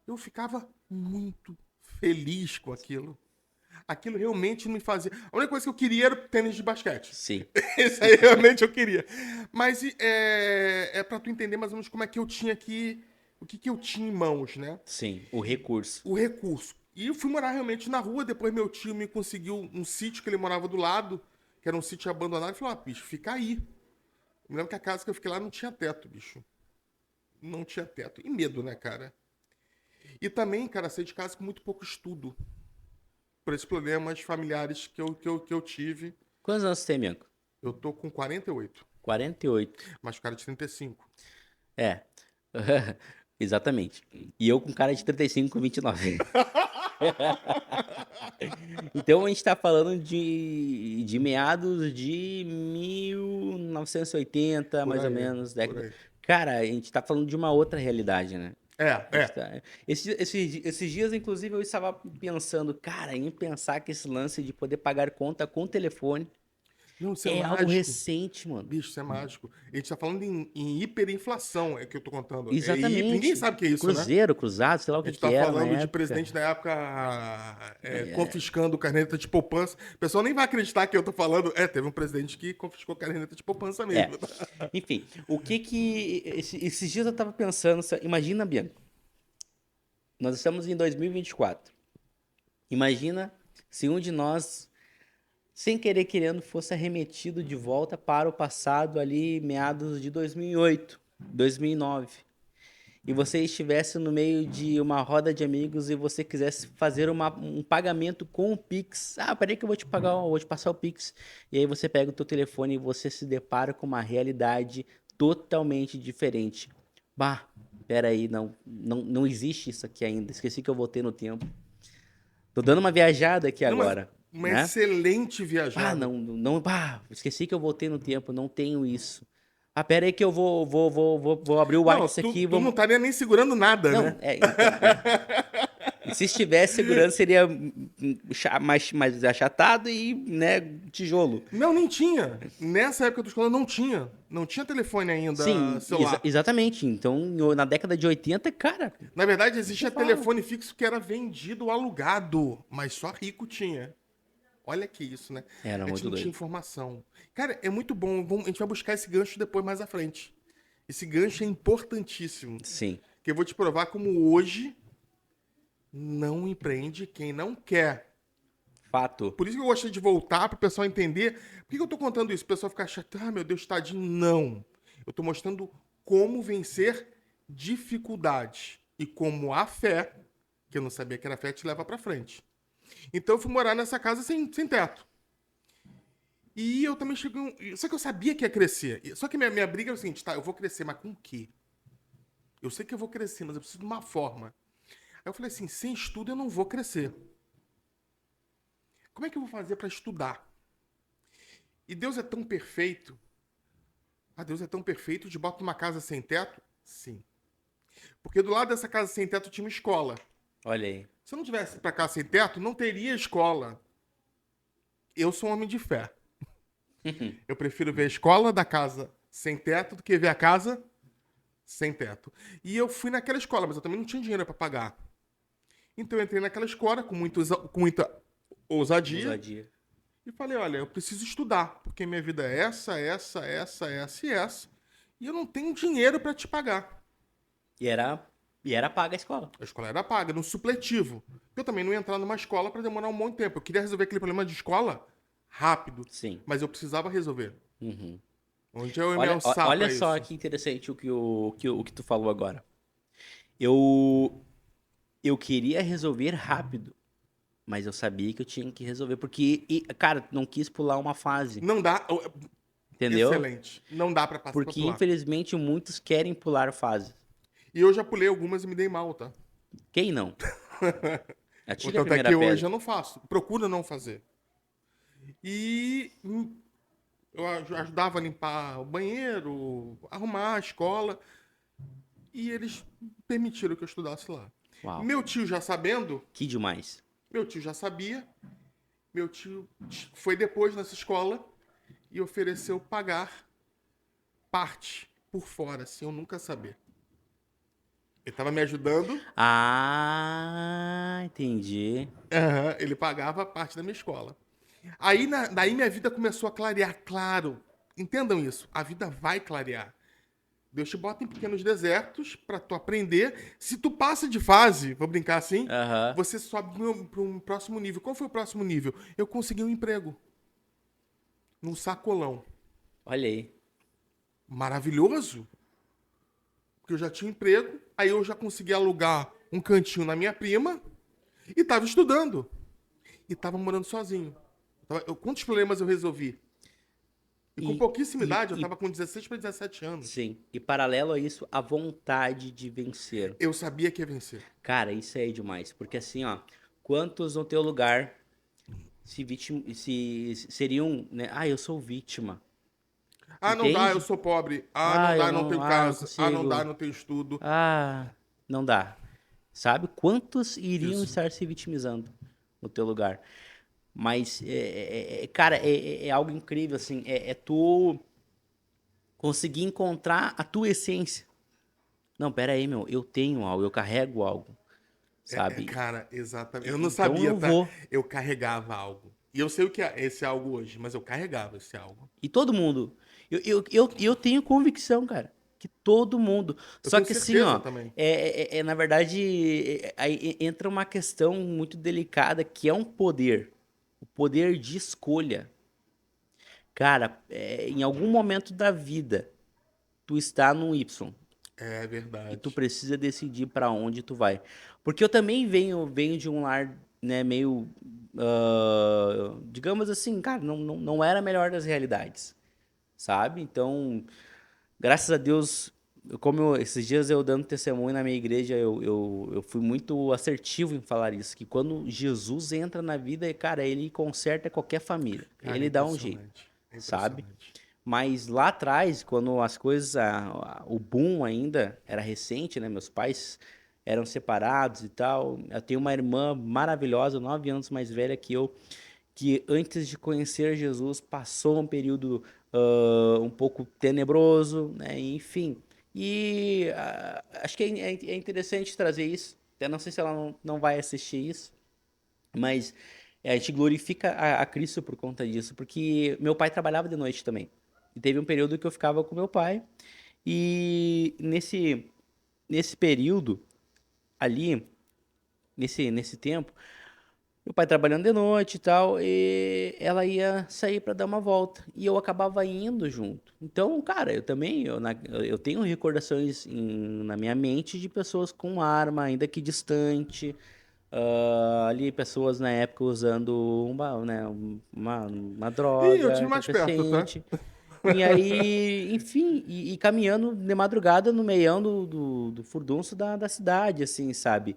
Eu ficava muito feliz com aquilo. Aquilo realmente me fazia... A única coisa que eu queria era o tênis de basquete. Sim. Isso aí realmente eu queria. Mas é pra tu entender mais ou menos como é que eu tinha que o que que eu tinha em mãos, né? Sim, o recurso. O recurso. E eu fui morar realmente na rua, depois meu tio me conseguiu um sítio que ele morava do lado, que era um sítio abandonado, e falou, bicho, fica aí. Eu me lembro que a casa que eu fiquei lá não tinha teto, bicho. Não tinha teto. E medo, né, cara? E também, cara, saí de casa com muito pouco estudo. Por esses problemas familiares que eu tive. Quantos anos você tem, Bianco? Eu tô com 48, 48. mas cara de 35. É. Exatamente. E eu com cara de 35 com 29. Então a gente tá falando de meados de 1980, Por mais ou aí, menos, por década. aí. Cara, a gente tá falando de uma outra realidade, né? É, A gente é. esses dias, inclusive, eu estava pensando, cara, em pensar que esse lance de poder pagar conta com telefone Não, isso é é algo mágico. recente, mano. Bicho, isso é mágico. A gente tá falando em hiperinflação, é que eu tô contando. Ninguém Exatamente. sabe o que é isso, né? Cruzeiro, cruzado, sei lá o A que gente que tá era na falando de época. presidente da época confiscando caneta de poupança. O pessoal nem vai acreditar que eu tô falando. Teve um presidente que confiscou caneta de poupança É. mesmo. Enfim, esses dias eu tava pensando, imagina, Bianca, nós estamos em 2024. Imagina se um de nós, sem querer querendo, fosse arremetido de volta para o passado ali, meados de 2008, 2009. E você estivesse no meio de uma roda de amigos e você quisesse fazer um pagamento com o Pix. Ah, peraí que eu vou te pagar, eu vou te passar o Pix. E aí você pega o teu telefone e você se depara com uma realidade totalmente diferente. Bah, peraí, não existe isso aqui ainda. Esqueci que eu voltei no tempo. Tô dando uma viajada aqui Não, mas agora, uma né? excelente Ah, viajada. esqueci que eu voltei no tempo, não tenho isso. Ah, pera aí que eu vou abrir o Não, WhatsApp aqui tu, e tu não vamos. estaria nem segurando nada, Não, né? então, E se estivesse segurando, seria mais achatado e, né, tijolo. Não, nem tinha. Nessa época da escola não tinha. Não tinha telefone ainda Sim, celular. exatamente. Então, na década de 80, cara, Na verdade, você existia fala. telefone fixo que era vendido alugado, mas só rico tinha. Olha que isso, né? Era A gente muito não tinha doido. informação. Cara, é muito bom. A gente vai buscar esse gancho depois mais à frente. Esse gancho é importantíssimo. Sim, Que eu vou te provar como hoje não empreende quem não quer. fato. Por isso que eu gostei de voltar para o pessoal entender. Por que que eu tô contando isso? O pessoal fica chato. Ah, meu Deus, tadinho. Não. Eu tô mostrando como vencer dificuldades. E como a fé, que eu não sabia que era fé, te leva para frente. Então eu fui morar nessa casa sem teto. E eu também cheguei. Só que eu sabia que ia crescer. Só que minha briga é o seguinte, tá? Eu vou crescer, mas com o quê? Eu sei que eu vou crescer, mas eu preciso de uma forma. Aí eu falei assim: sem estudo eu não vou crescer. Como é que eu vou fazer para estudar? E Deus é tão perfeito. Ah, Deus é tão perfeito de bota numa casa sem teto? Sim. Porque do lado dessa casa sem teto tinha uma escola. Olha aí. Se eu não tivesse para casa sem teto, não teria escola. Eu sou um homem de fé. Eu prefiro ver a escola da casa sem teto do que ver a casa sem teto. E eu fui naquela escola, mas eu também não tinha dinheiro para pagar. Então eu entrei naquela escola com muita ousadia Ousadia. e falei, olha, eu preciso estudar, porque minha vida é essa e essa. E eu não tenho dinheiro para te pagar. E era, e era paga a escola. A escola era paga, no supletivo. Eu também não ia entrar numa escola para demorar um monte de tempo. Eu queria resolver aquele problema de escola rápido, Sim. mas eu precisava resolver. Uhum. Onde eu ia me Olha, alçar olha para só isso? que interessante o que tu falou agora. Eu, eu queria resolver rápido, mas eu sabia que eu tinha que resolver, porque, cara, não quis pular uma fase, Não dá. entendeu? Excelente. Não dá para passar para Porque, pular. infelizmente, muitos querem pular fases. E eu já pulei algumas e me dei mal, tá? Quem não? Atire a Então até primeira que hoje pedra. eu não faço. Procuro não fazer. E eu ajudava a limpar o banheiro, arrumar a escola. E eles permitiram que eu estudasse lá. Uau, Meu tio já sabendo, que demais. meu tio já sabia. Meu tio foi depois nessa escola e ofereceu pagar parte por fora, sem eu nunca saber. Ele estava me ajudando. Ah, entendi. Aham, ele pagava parte da minha escola. Aí, daí minha vida começou a clarear, claro. Entendam isso, a vida vai clarear. Deus te bota em pequenos desertos para tu aprender. Se tu passa de fase, vou brincar assim, Aham. você sobe para um próximo nível. Qual foi o próximo nível? Eu consegui um emprego num sacolão. Olha aí. Maravilhoso. Porque eu já tinha um emprego, aí eu já consegui alugar um cantinho na minha prima e tava estudando. E tava morando sozinho. Quantos problemas eu resolvi? E com pouquíssima idade, eu tava com 16 para 17 anos. Sim. E paralelo a isso, a vontade de vencer. Eu sabia que ia vencer. Cara, isso aí é demais. Porque assim, ó, quantos no teu lugar seriam, né? Ah, eu sou vítima. Ah, não dá, eu Entende? sou pobre. Ah, não Ah, dá, eu eu não tenho não casa. Ah, não dá, consigo. eu não tenho estudo. Ah, não dá. Sabe? Quantos iriam Isso. estar se vitimizando no teu lugar? Mas, cara, é algo incrível, assim. É tu conseguir encontrar a tua essência. Não, pera aí, meu. Eu tenho algo, eu carrego algo, sabe? Cara, exatamente. Eu não Então sabia, eu tá? vou. Eu carregava algo. E eu sei o que é esse algo hoje, mas eu carregava esse algo. E todo mundo. Eu tenho convicção, cara, que todo mundo. Eu Só tenho que assim, certeza ó, também. na verdade, aí entra uma questão muito delicada que é um poder. O poder de escolha. Cara, em algum momento da vida, tu está no Y É e tu verdade. precisa decidir pra onde tu vai. Porque eu também venho de um lar, né, meio, digamos assim, cara, não era a melhor das realidades, sabe? Então, graças a Deus, esses dias eu dando testemunho na minha igreja, eu fui muito assertivo em falar isso, que quando Jesus entra na vida, cara, ele conserta qualquer família, Cara, é ele dá um jeito, impressionante. É sabe? impressionante. Mas lá atrás, quando as coisas, o boom ainda era recente, né? Meus pais eram separados e tal. Eu tenho uma irmã maravilhosa, 9 anos mais velha que eu, que antes de conhecer Jesus passou um período um pouco tenebroso, né? Enfim. E acho que é interessante trazer isso. Até não sei se ela não vai assistir isso, mas a gente glorifica a Cristo por conta disso, porque meu pai trabalhava de noite também. E teve um período que eu ficava com meu pai, e nesse período ali, nesse tempo, meu pai trabalhando de noite e tal, e ela ia sair para dar uma volta. E eu acabava indo junto. Então, cara, eu também, eu tenho recordações na minha mente de pessoas com arma, ainda que distante. Ali, pessoas na época usando uma Ih, eu droga, tive mais perto, tá? entorpecente. E aí, enfim, e caminhando de madrugada no meião do furdunço da cidade, assim, sabe?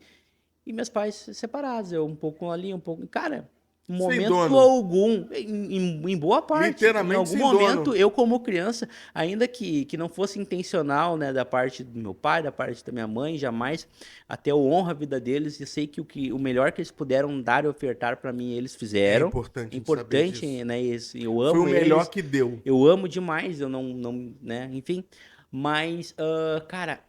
E meus pais separados, eu um pouco ali, um pouco. Cara, em Sem momento dono. algum, em boa parte, em Literalmente algum sem momento, dono. eu como criança, ainda que não fosse intencional, né, da parte do meu pai, da parte da minha mãe, jamais, até eu honro a vida deles e sei que o melhor que eles puderam dar e ofertar pra mim, eles É fizeram. importante a gente saber Importante, disso. né, eu Foi o amo melhor eles, que deu. eu amo demais, eu não, né, enfim. Mas, cara,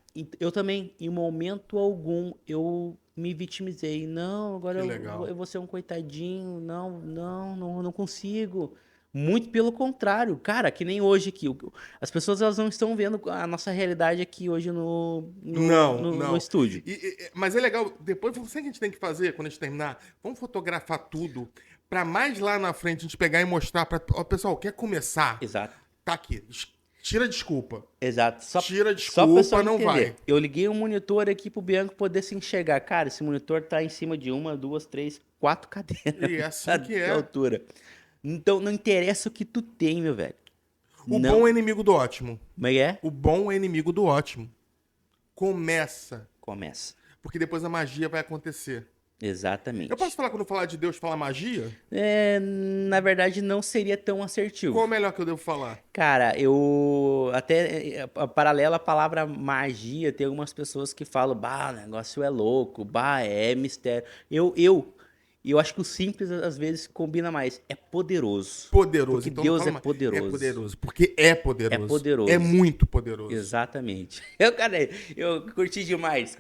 eu também, em momento algum, eu me vitimizei. Não, agora Que eu legal. vou ser um coitadinho. Não consigo. Muito pelo contrário, cara, que nem hoje aqui. As pessoas elas não estão vendo a nossa realidade aqui hoje Não, no não. estúdio. Mas é legal, depois, sabe o que a gente tem que fazer quando a gente terminar? Vamos fotografar tudo, pra mais lá na frente a gente pegar e mostrar pra... Ó, pessoal, quer começar? Exato. Tá aqui. Tira a desculpa. Exato. Tira a Só pra pessoal desculpa, não entender. vai. Eu liguei um monitor aqui pro Bianco poder se enxergar. Cara, esse monitor tá em cima de uma, duas, três, quatro cadeiras E é assim que de é. altura. Então não interessa o que tu tem, meu velho. O bom Não. é inimigo do ótimo. Como é que é? O bom é inimigo do ótimo. Começa. Começa. Porque depois a magia vai acontecer. Eu posso Exatamente. falar quando falar de Deus, falar magia? Na verdade, não seria tão assertivo. Qual é o melhor que eu devo falar? Cara, eu até paralela à palavra magia, tem algumas pessoas que falam, bah, o negócio é louco, bah, é mistério. Eu acho que o simples às vezes combina mais. É poderoso. Poderoso. Porque Então não Deus fala é mais. É poderoso. poderoso. Porque é É poderoso. É poderoso. muito poderoso. Exatamente. Cara, eu curti demais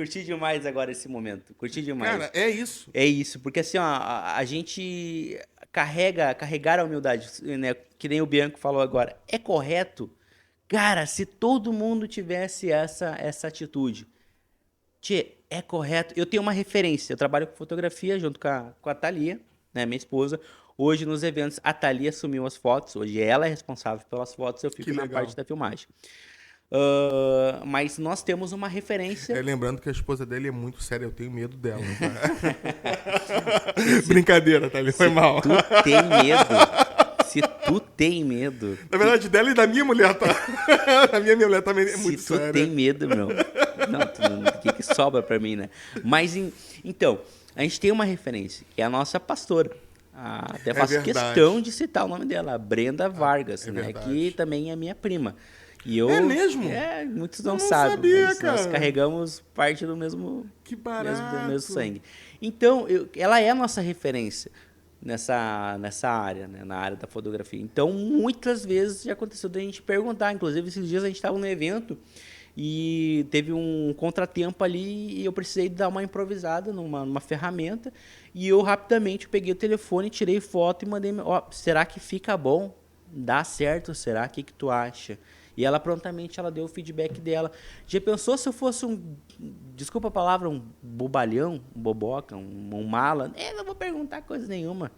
agora esse momento. Curti demais. Cara, é isso. É isso, porque assim, ó, a gente carregar a humildade, né? Que nem o Bianco falou agora. É correto? Cara, se todo mundo tivesse essa atitude, tchê, é correto. Eu tenho uma referência, eu trabalho com fotografia junto com a Thalia, né, minha esposa. Hoje nos eventos a Thalia assumiu as fotos, hoje ela é responsável pelas fotos, eu Que fico na legal. parte da filmagem. Mas nós temos uma referência. Lembrando que a esposa dele é muito séria, eu tenho medo dela. Brincadeira, tá ali, foi mal. Tu tem medo. Se tu tem medo. Na verdade, dela e da minha mulher, tá? A minha mulher também é muito Se tu séria. tem medo, meu. Não, o que sobra pra mim, né? Mas, então, a gente tem uma referência, que é a nossa pastora. Até faço questão de citar o nome dela, a Brenda Vargas, né? verdade. Que também é minha prima. E eu, É mesmo? Muitos não, Eu não sabem, sabia, mas nós cara. carregamos parte do mesmo, Que barato. do mesmo sangue. Então, ela é a nossa referência nessa área, né? Na área da fotografia. Então, muitas vezes já aconteceu da gente perguntar. Inclusive, esses dias a gente estava no evento e teve um contratempo ali e eu precisei dar uma improvisada numa ferramenta e eu rapidamente peguei o telefone, tirei foto e mandei, será que fica bom? Dá certo? Será? O que tu acha? E ela prontamente ela deu o feedback dela. Já pensou se eu fosse desculpa a palavra, um bobalhão, um boboca, um mala? Não vou perguntar coisa nenhuma,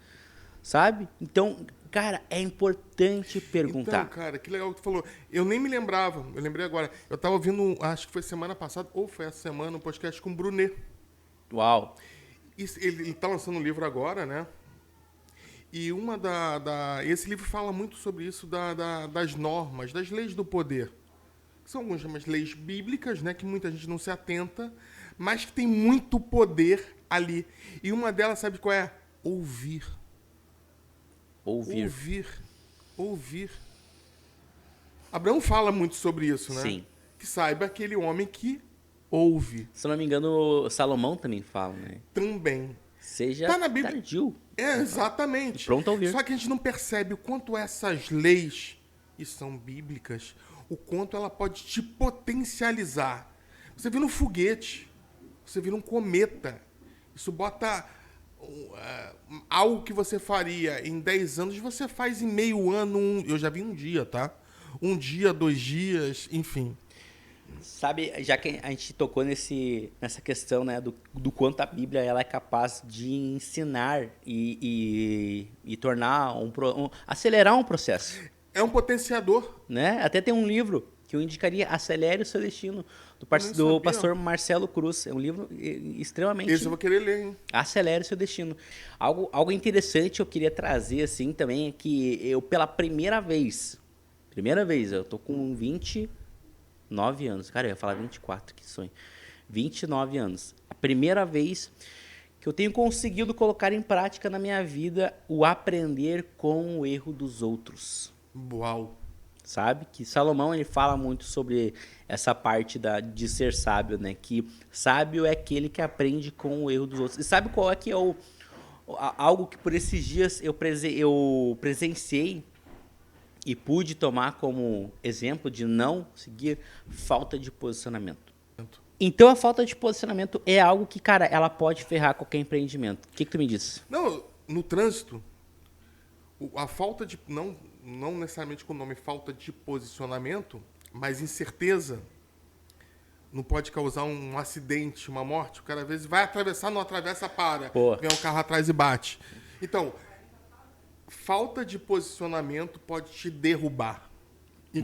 sabe? Então, cara, é importante perguntar. Então, cara, que legal que tu falou. Eu nem me lembrava, eu lembrei agora. Eu tava ouvindo, acho que foi semana passada, ou foi essa semana, um podcast com o Brunet. Uau! Ele tá lançando um livro agora, né? E esse livro fala muito sobre isso das normas, das leis do poder. São algumas leis bíblicas, né, que muita gente não se atenta, mas que tem muito poder ali. E uma delas, sabe qual é? Ouvir. Ouvir. Abraão fala muito sobre isso, né? Sim. Que saiba aquele homem que ouve. Se não me engano, Salomão também fala, né? Também. Seja Tá na Bíblia. tardio. Exatamente. Pronto a ouvir. Só que a gente não percebe o quanto essas leis, e são bíblicas, o quanto ela pode te potencializar. Você vira um foguete, você vira um cometa. Isso bota algo que você faria em 10 anos, você faz em meio ano, eu já vi um dia, tá? Um dia, 2 dias, enfim. Sabe, já que a gente tocou nessa questão, né, do quanto a Bíblia ela é capaz de ensinar e tornar acelerar um processo. É um potenciador. Né? Até tem um livro que eu indicaria, Acelere o Seu Destino, do pastor Marcelo Cruz. É um livro extremamente... Esse eu vou querer ler, hein? Acelere o Seu Destino. Algo interessante eu queria trazer, assim, também, é que eu, pela primeira vez, eu tô com 29 anos. Cara, eu ia falar 24, que sonho. 29 anos. A primeira vez que eu tenho conseguido colocar em prática na minha vida o aprender com o erro dos outros. Uau. Sabe? Que Salomão ele fala muito sobre essa parte de ser sábio, né? Que sábio é aquele que aprende com o erro dos outros. E sabe qual é que é algo que por esses dias eu presenciei e pude tomar como exemplo de não seguir? Falta de posicionamento. Então a falta de posicionamento é algo que, cara, ela pode ferrar qualquer empreendimento. O que tu me disse? Não, no trânsito, a falta de... Não necessariamente com o nome falta de posicionamento, mas incerteza não pode causar um acidente, uma morte. O cara às vezes vai atravessar, não atravessa, para. Pô. Vem um carro atrás e bate. Então, falta de posicionamento pode te derrubar em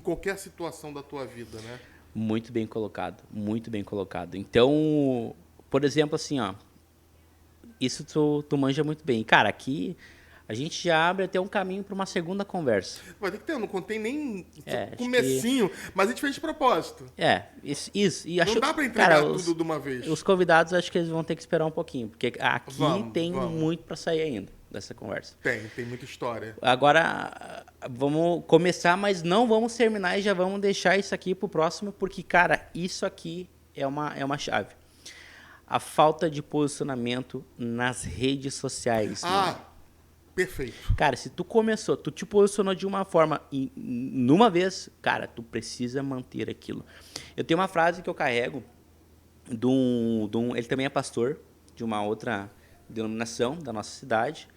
qualquer situação da tua vida, né? Muito bem colocado, muito bem colocado. Então, por exemplo, assim, ó, isso tu manja muito bem. Cara, aqui a gente já abre até um caminho para uma segunda conversa. Vai ter que ter, eu não contei nem acho comecinho, mas a gente fez de propósito. Isso. E não dá para entregar tudo de uma vez. Os convidados, acho que eles vão ter que esperar um pouquinho, porque aqui tem vamos. muito para sair ainda dessa conversa. Tem muita história. Agora, vamos começar, mas não vamos terminar e já vamos deixar isso aqui pro próximo, porque, cara, isso aqui é uma chave. A falta de posicionamento nas redes sociais. Mano. Perfeito. Cara, se tu te posicionou de uma forma e numa vez, cara, tu precisa manter aquilo. Eu tenho uma frase que eu carrego ele também é pastor de uma outra denominação da nossa cidade.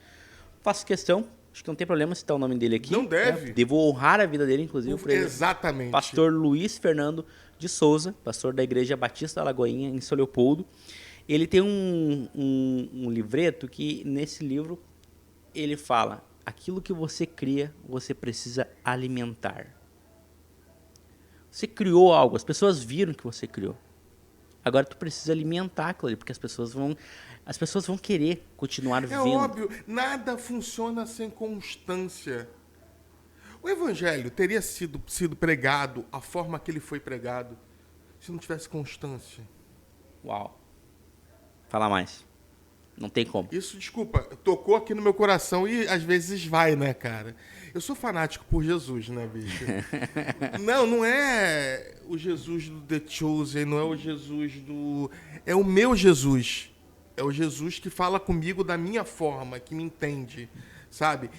Faço questão, Acho que não tem problema citar o nome dele aqui. Não deve. Né? Devo honrar a vida dele, inclusive. Por Exatamente. Pastor Luiz Fernando de Souza, pastor da Igreja Batista da Lagoinha, em São Leopoldo. Ele tem um livreto que, nesse livro, ele fala: aquilo que você cria, você precisa alimentar. Você criou algo, as pessoas viram que você criou. Agora tu precisa alimentar aquilo ali, porque as pessoas vão querer continuar vendo. É óbvio, nada funciona sem constância. O evangelho teria sido pregado a forma que ele foi pregado se não tivesse constância. Uau. Fala mais. Não tem como. Isso, desculpa, tocou aqui no meu coração e às vezes vai, né, cara? Eu sou fanático por Jesus, né, bicho? Não é o Jesus do The Chosen, não é o Jesus do... É o meu Jesus. É o Jesus que fala comigo da minha forma, que me entende, sabe?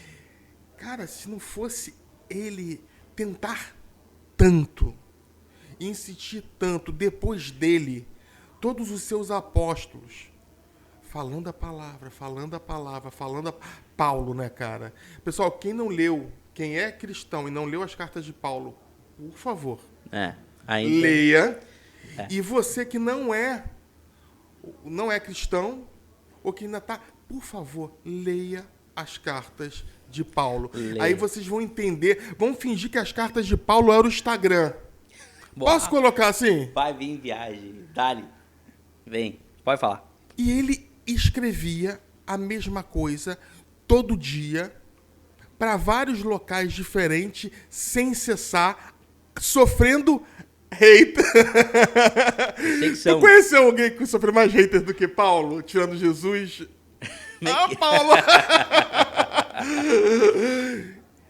Cara, se não fosse ele tentar tanto, insistir tanto, depois dele, todos os seus apóstolos... falando a palavra, Paulo, né, cara? Pessoal, quem não leu, quem é cristão e não leu as cartas de Paulo, por favor, leia. E você que não é cristão, ou que ainda tá, por favor, leia as cartas de Paulo. Leia. Aí vocês vão entender, vão fingir que as cartas de Paulo eram o Instagram. Boa. Posso colocar assim? Vai vir em viagem, dali. Vem, pode falar. E ele escrevia a mesma coisa todo dia para vários locais diferentes, sem cessar, sofrendo hate. Tu conheceu alguém que sofreu mais haters do que Paulo, tirando Jesus? Paulo!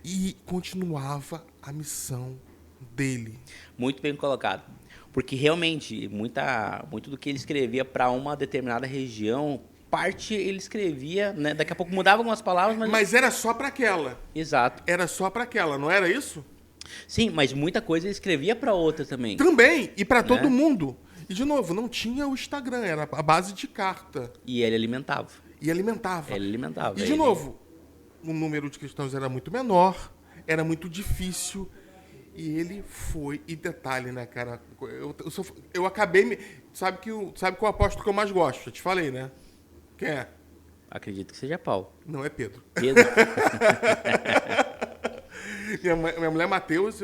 E continuava a missão dele. Muito bem colocado. Porque realmente, muito do que ele escrevia para uma determinada região, parte ele escrevia, né? Daqui a pouco mudava algumas palavras, mas era só para aquela. Exato. Era só para aquela, não era isso? Sim, mas muita coisa ele escrevia para outra também. Também, e para todo mundo. E, de novo, não tinha o Instagram, era a base de carta. E ele alimentava. Ele alimentava. E, de novo, o número de cristãos era muito menor, era muito difícil... E ele foi... E detalhe, né, cara? Eu acabei... Sabe qual apóstolo que eu mais gosto? Eu te falei, né? Quem é? Acredito que seja Paulo. Não, é Pedro. Pedro? minha mulher é Mateus,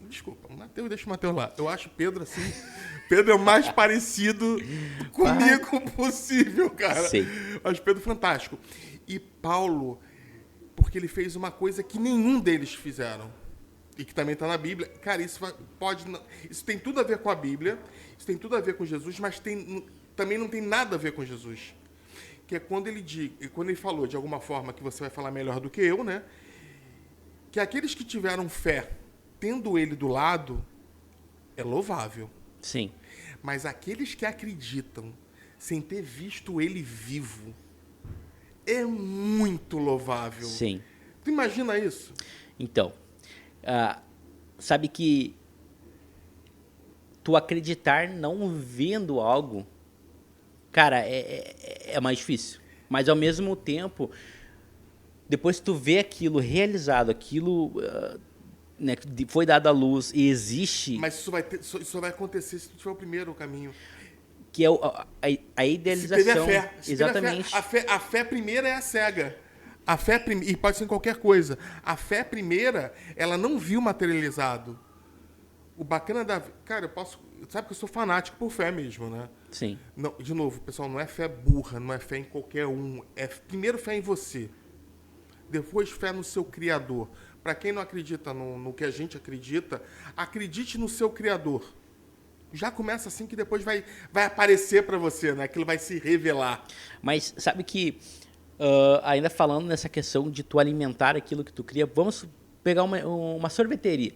Desculpa, Mateus, deixa o Mateus lá. Eu acho Pedro, assim... Pedro é o mais parecido comigo possível, cara. Sei. Eu acho Pedro fantástico. E Paulo, porque ele fez uma coisa que nenhum deles fizeram. E que também está na Bíblia. Cara, isso tem tudo a ver com a Bíblia, isso tem tudo a ver com Jesus, mas também não tem nada a ver com Jesus. Que é quando ele falou, de alguma forma, que você vai falar melhor do que eu, né? Que aqueles que tiveram fé, tendo ele do lado, é louvável. Sim. Mas aqueles que acreditam, sem ter visto ele vivo, é muito louvável. Sim. Tu imagina isso? Então... sabe que tu acreditar não vendo algo, cara, é mais difícil. Mas ao mesmo tempo, depois que tu vê aquilo realizado, aquilo né, foi dado à luz e existe... Mas isso vai acontecer se tu tiver o primeiro caminho. Que é a idealização. Se teve a fé. Exatamente. A fé primeira é a cega. A fé e pode ser em qualquer coisa. A fé primeira, ela não viu materializado. O bacana da... Cara, sabe que eu sou fanático por fé mesmo, né? Sim. Não, de novo, pessoal, não é fé burra, não é fé em qualquer um. É primeiro fé em você. Depois fé no seu Criador. Para quem não acredita no que a gente acredita, acredite no seu Criador. Já começa assim que depois vai aparecer para você, né? Aquilo vai se revelar. Mas sabe que... ainda falando nessa questão de tu alimentar aquilo que tu cria, vamos pegar uma sorveteria.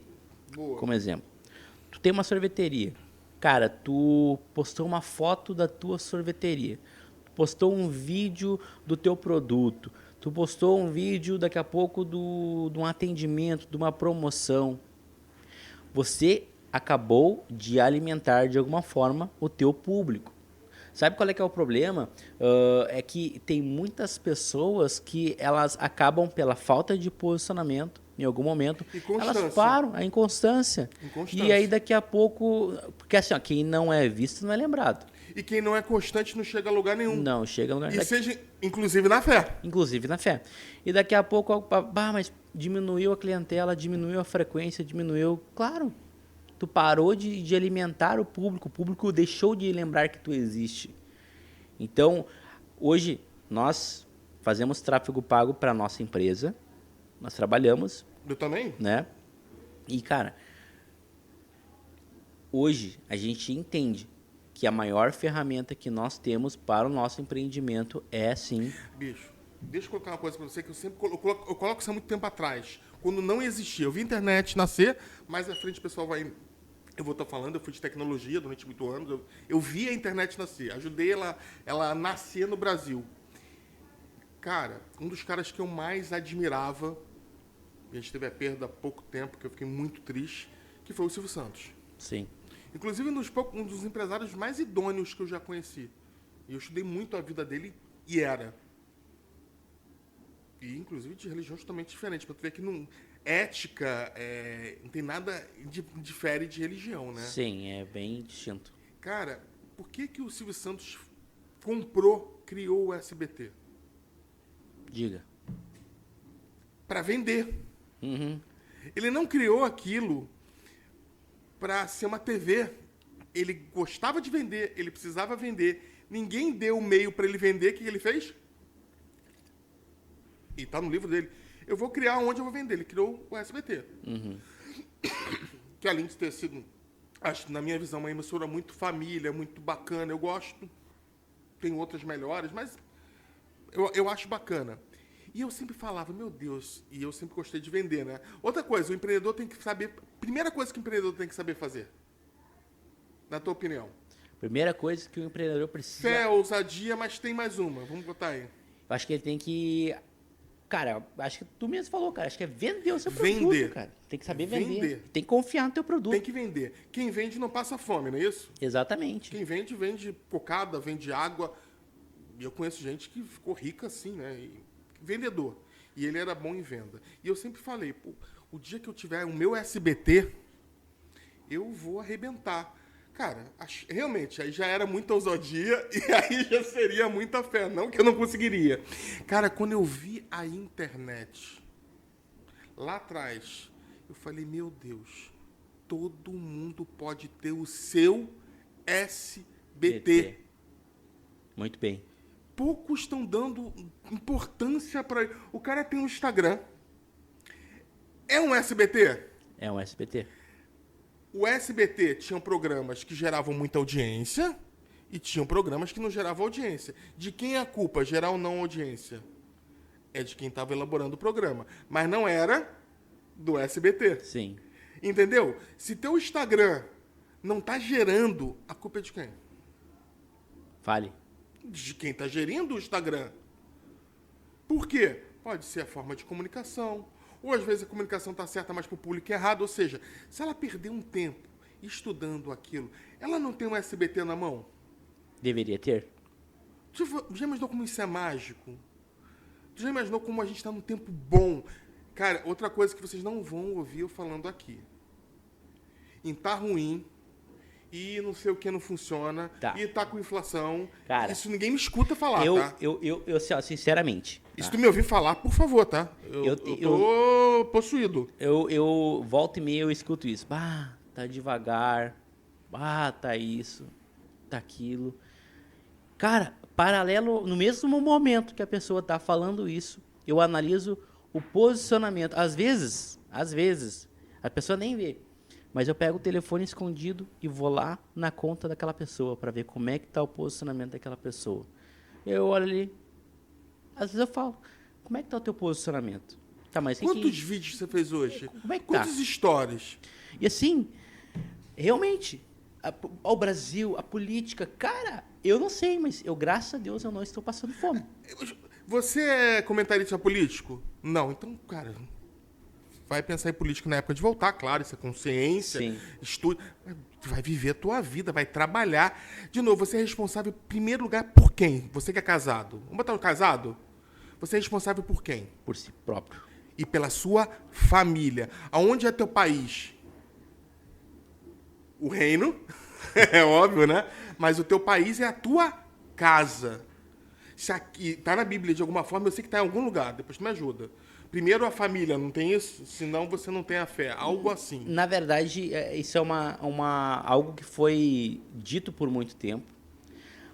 Boa. Como exemplo. Tu tem uma sorveteria. Cara, tu postou uma foto da tua sorveteria. Tu postou um vídeo do teu produto. Tu postou um vídeo daqui a pouco de um atendimento, de uma promoção. Você acabou de alimentar de alguma forma o teu público. Sabe qual é que é o problema? É que tem muitas pessoas que elas acabam pela falta de posicionamento, em algum momento, elas param, a inconstância. E aí daqui a pouco, porque assim, ó, quem não é visto não é lembrado. E quem não é constante não chega a lugar nenhum. Não chega a lugar nenhum. E seja, inclusive na fé. Inclusive na fé. E daqui a pouco, mas diminuiu a clientela, diminuiu a frequência, diminuiu. Claro, tu parou de alimentar o público deixou de lembrar que tu existe. Então, hoje, nós fazemos tráfego pago para nossa empresa, nós trabalhamos. Eu também? Né? E, cara, hoje a gente entende que a maior ferramenta que nós temos para o nosso empreendimento é, sim... Bicho, deixa eu colocar uma coisa para você que eu coloco isso há muito tempo atrás, quando não existia. Eu vi a internet nascer, mais à frente o pessoal vai... Eu vou estar falando, eu fui de tecnologia durante muitos anos, eu vi a internet nascer, ajudei ela a nascer no Brasil. Cara, um dos caras que eu mais admirava, a gente teve a perda há pouco tempo, que eu fiquei muito triste, que foi o Silvio Santos. Sim. Inclusive, um dos empresários mais idôneos que eu já conheci. E eu estudei muito a vida dele e era. E, inclusive, de religiões totalmente diferentes. Para tu ver que ética não tem nada difere de religião, né? Sim, é bem distinto. Cara, por que o Silvio Santos criou o SBT? Diga. Para vender. Uhum. Ele não criou aquilo para ser uma TV. Ele gostava de vender, ele precisava vender. Ninguém deu o meio para ele vender. O que ele fez? E tá no livro dele. Eu vou criar onde eu vou vender. Ele criou o SBT. Uhum. Que além de ter sido, acho, na minha visão, uma emissora muito família, muito bacana. Eu gosto. Tem outras melhores, mas eu acho bacana. E eu sempre falava, meu Deus, e eu sempre gostei de vender, né? Outra coisa, o empreendedor tem que saber... Primeira coisa que o empreendedor tem que saber fazer, na tua opinião. Primeira coisa que o empreendedor precisa... Fé, ousadia, mas tem mais uma. Vamos botar aí. Eu acho que ele tem que... Cara, acho que tu mesmo falou, cara. Acho que é vender o seu produto, cara. Tem que saber vender. Tem que confiar no teu produto. Tem que vender. Quem vende não passa fome, não é isso? Exatamente. Quem vende, vende cocada, vende água. E eu conheço gente que ficou rica assim, né? Vendedor. E ele era bom em venda. E eu sempre falei, pô, o dia que eu tiver o meu SBT, eu vou arrebentar. Cara, realmente, aí já era muita ousadia e aí já seria muita fé. Não que eu não conseguiria. Cara, quando eu vi a internet, lá atrás, eu falei, meu Deus, todo mundo pode ter o seu SBT. Muito bem. Poucos estão dando importância para... O cara tem um Instagram. É um SBT? É um SBT. O SBT tinha programas que geravam muita audiência e tinham programas que não geravam audiência. De quem é a culpa, gerar ou não audiência? É de quem estava elaborando o programa. Mas não era do SBT. Sim. Entendeu? Se teu Instagram não está gerando, a culpa é de quem? Fale. De quem está gerindo o Instagram. Por quê? Pode ser a forma de comunicação, ou às vezes a comunicação está certa, mas para o público errado. Ou seja, se ela perder um tempo estudando aquilo, ela não tem um SBT na mão? Deveria ter. Tu já imaginou como isso é mágico? Tu já imaginou como a gente está num tempo bom? Cara, outra coisa que vocês não vão ouvir eu falando aqui. Em tá ruim... E não sei o que não funciona. Tá. E tá com inflação. Cara, isso ninguém me escuta falar, tá? Eu sinceramente... E se tu me ouvir falar, por favor, tá? Eu tô possuído. Eu volto e meia eu escuto isso. Bah, tá devagar. Bah, tá isso. Tá aquilo. Cara, paralelo, no mesmo momento que a pessoa tá falando isso, eu analiso o posicionamento. Às vezes, a pessoa nem vê. Mas eu pego o telefone escondido e vou lá na conta daquela pessoa para ver como é que tá o posicionamento daquela pessoa. Eu olho ali, às vezes eu falo, como é que tá o teu posicionamento? Tá, mas quantos vídeos você fez hoje? Como é que Quantas stories? E assim, realmente, ao Brasil, a política, cara, eu não sei, mas eu, graças a Deus, eu não estou passando fome. Você é comentarista político? Não, então, cara, vai pensar em política na época de voltar, claro, isso é consciência, Sim. estudo. Tu vai viver a tua vida, vai trabalhar. De novo, você é responsável, em primeiro lugar, por quem? Você que é casado. Vamos botar um casado? Você é responsável por quem? Por si próprio. E pela sua família. Aonde é teu país? O reino, é óbvio, né? Mas o teu país é a tua casa. Se aqui tá na Bíblia de alguma forma, eu sei que tá em algum lugar, depois tu me ajuda. Primeiro a família, não tem isso? Senão você não tem a fé. Algo assim. Na verdade, isso é algo que foi dito por muito tempo,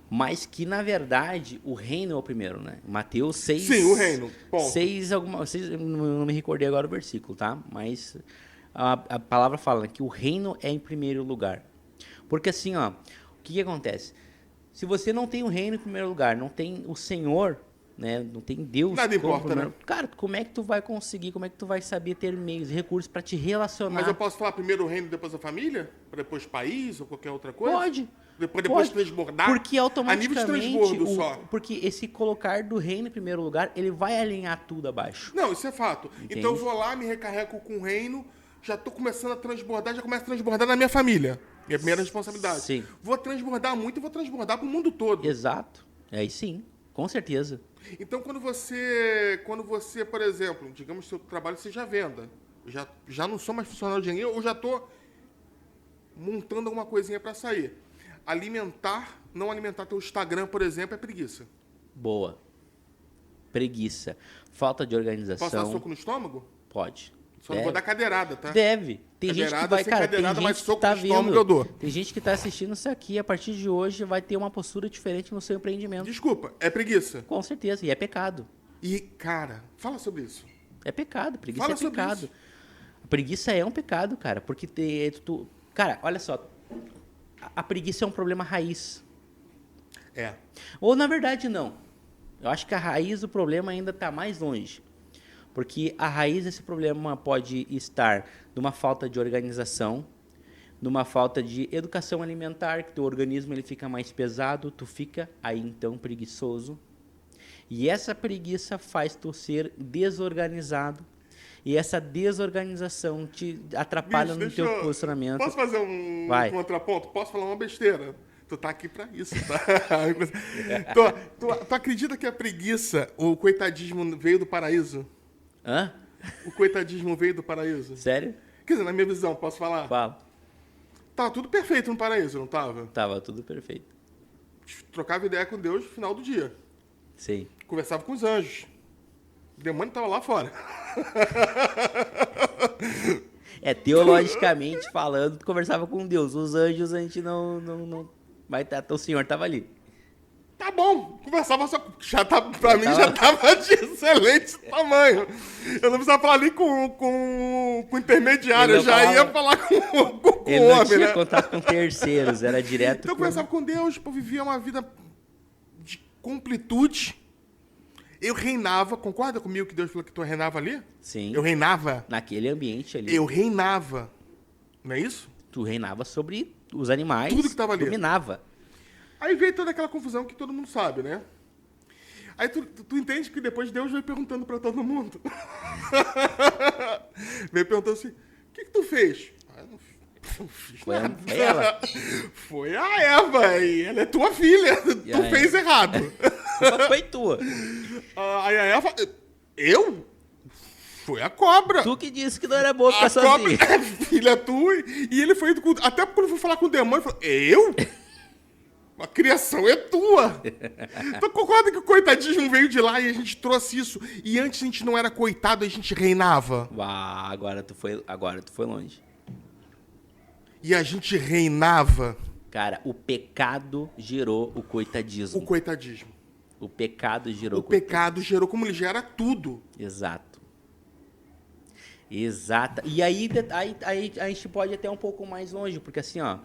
mas que, na verdade, o reino é o primeiro, né? Mateus 6... Sim, o reino. Ponto. 6, não me recordei agora o versículo, tá? Mas a palavra fala que o reino é em primeiro lugar. Porque assim, ó, o que acontece? Se você não tem o reino em primeiro lugar, não tem o Senhor, né? Não tem Deus. Nada importa, né? Cara, como é que tu vai conseguir, como é que tu vai saber ter meios e recursos para te relacionar? Mas eu posso falar primeiro o reino, depois a família? Para depois o país ou qualquer outra coisa? Pode. Depois Pode. transbordar? Porque automaticamente, a nível de transbordo só. Porque esse colocar do reino em primeiro lugar, ele vai alinhar tudo abaixo. Não, isso é fato. Entende? Então eu vou lá, me recarrego com o reino, já estou começando a transbordar, já começa a transbordar na minha família. Minha primeira responsabilidade. Sim. Vou transbordar muito e vou transbordar para o mundo todo. Exato. Aí sim, com certeza. Então, quando você, por exemplo, digamos que seu trabalho seja venda, já não sou mais funcionário de ninguém, eu já estou montando alguma coisinha para sair. Não alimentar teu Instagram, por exemplo, é preguiça. Boa. Preguiça. Falta de organização. Posso dar soco no estômago? Pode. Só não vou dar cadeirada, tá? Deve. Tem gente que Cadeirada vai, sem cara, tem cadeirada, mas gente que soco tá no estômago eu dou. Tem gente que tá assistindo isso aqui, a partir de hoje vai ter uma postura diferente no seu empreendimento. Desculpa, é preguiça. Com certeza, e é pecado. E, cara, fala sobre isso. É pecado, preguiça Fala é sobre pecado. isso. A preguiça é um pecado, cara, porque cara, olha só, a preguiça é um problema raiz. É. Ou na verdade não. Eu acho que a raiz do problema ainda está mais longe. Porque a raiz desse problema pode estar numa falta de organização, numa falta de educação alimentar, que teu organismo ele fica mais pesado, tu fica aí então preguiçoso. E essa preguiça faz tu ser desorganizado. E essa desorganização te atrapalha no teu posicionamento. Posso fazer um contraponto? Posso falar uma besteira? Tu tá aqui pra isso, tá? tu acredita que a preguiça, o coitadismo veio do paraíso? Hã? O coitadismo veio do paraíso? Sério? Quer dizer, na minha visão, posso falar? Fala. Tava tudo perfeito no paraíso, não tava? Tava tudo perfeito. Trocava ideia com Deus no final do dia. Sim. Conversava com os anjos. O demônio tava lá fora. Teologicamente falando, tu conversava com Deus. Os anjos a gente não vai estar. O Senhor tava ali. Tá bom, conversava só. Pra mim já tava de excelente tamanho. Eu não precisava falar ali com o intermediário, eu já ia falar com o ele não homem, tinha né? contato com terceiros, era direto. Então eu conversava com Deus, vivia uma vida de completude. Eu reinava, concorda comigo que Deus falou que tu reinava ali? Sim. Eu reinava. Naquele ambiente ali. Eu reinava. Não é isso? Tu reinava sobre os animais. Tudo que tava ali. Dominava. Aí veio toda aquela confusão que todo mundo sabe, né? Aí tu entende que depois Deus veio perguntando pra todo mundo. Veio perguntando assim, o que tu fez? Ah, não fiz nada. Foi ela. Foi a Eva, e ela é tua filha. Tu fez errado. Foi tua. Aí a Eva, eu? Foi a cobra. Tu que disse que não era boa ficar A cobra sozinho. é filha tua. E ele foi indo com... Até quando eu fui falar com o demônio, ele falou, eu? A criação é tua. Então concorda que o coitadismo veio de lá e a gente trouxe isso. E antes a gente não era coitado, a gente reinava. Agora tu foi longe. E a gente reinava. Cara, o pecado gerou o coitadismo. O coitadismo. O pecado gerou o pecado gerou como ele gera tudo. Exato. E aí a gente pode ir até um pouco mais longe, porque assim, ó,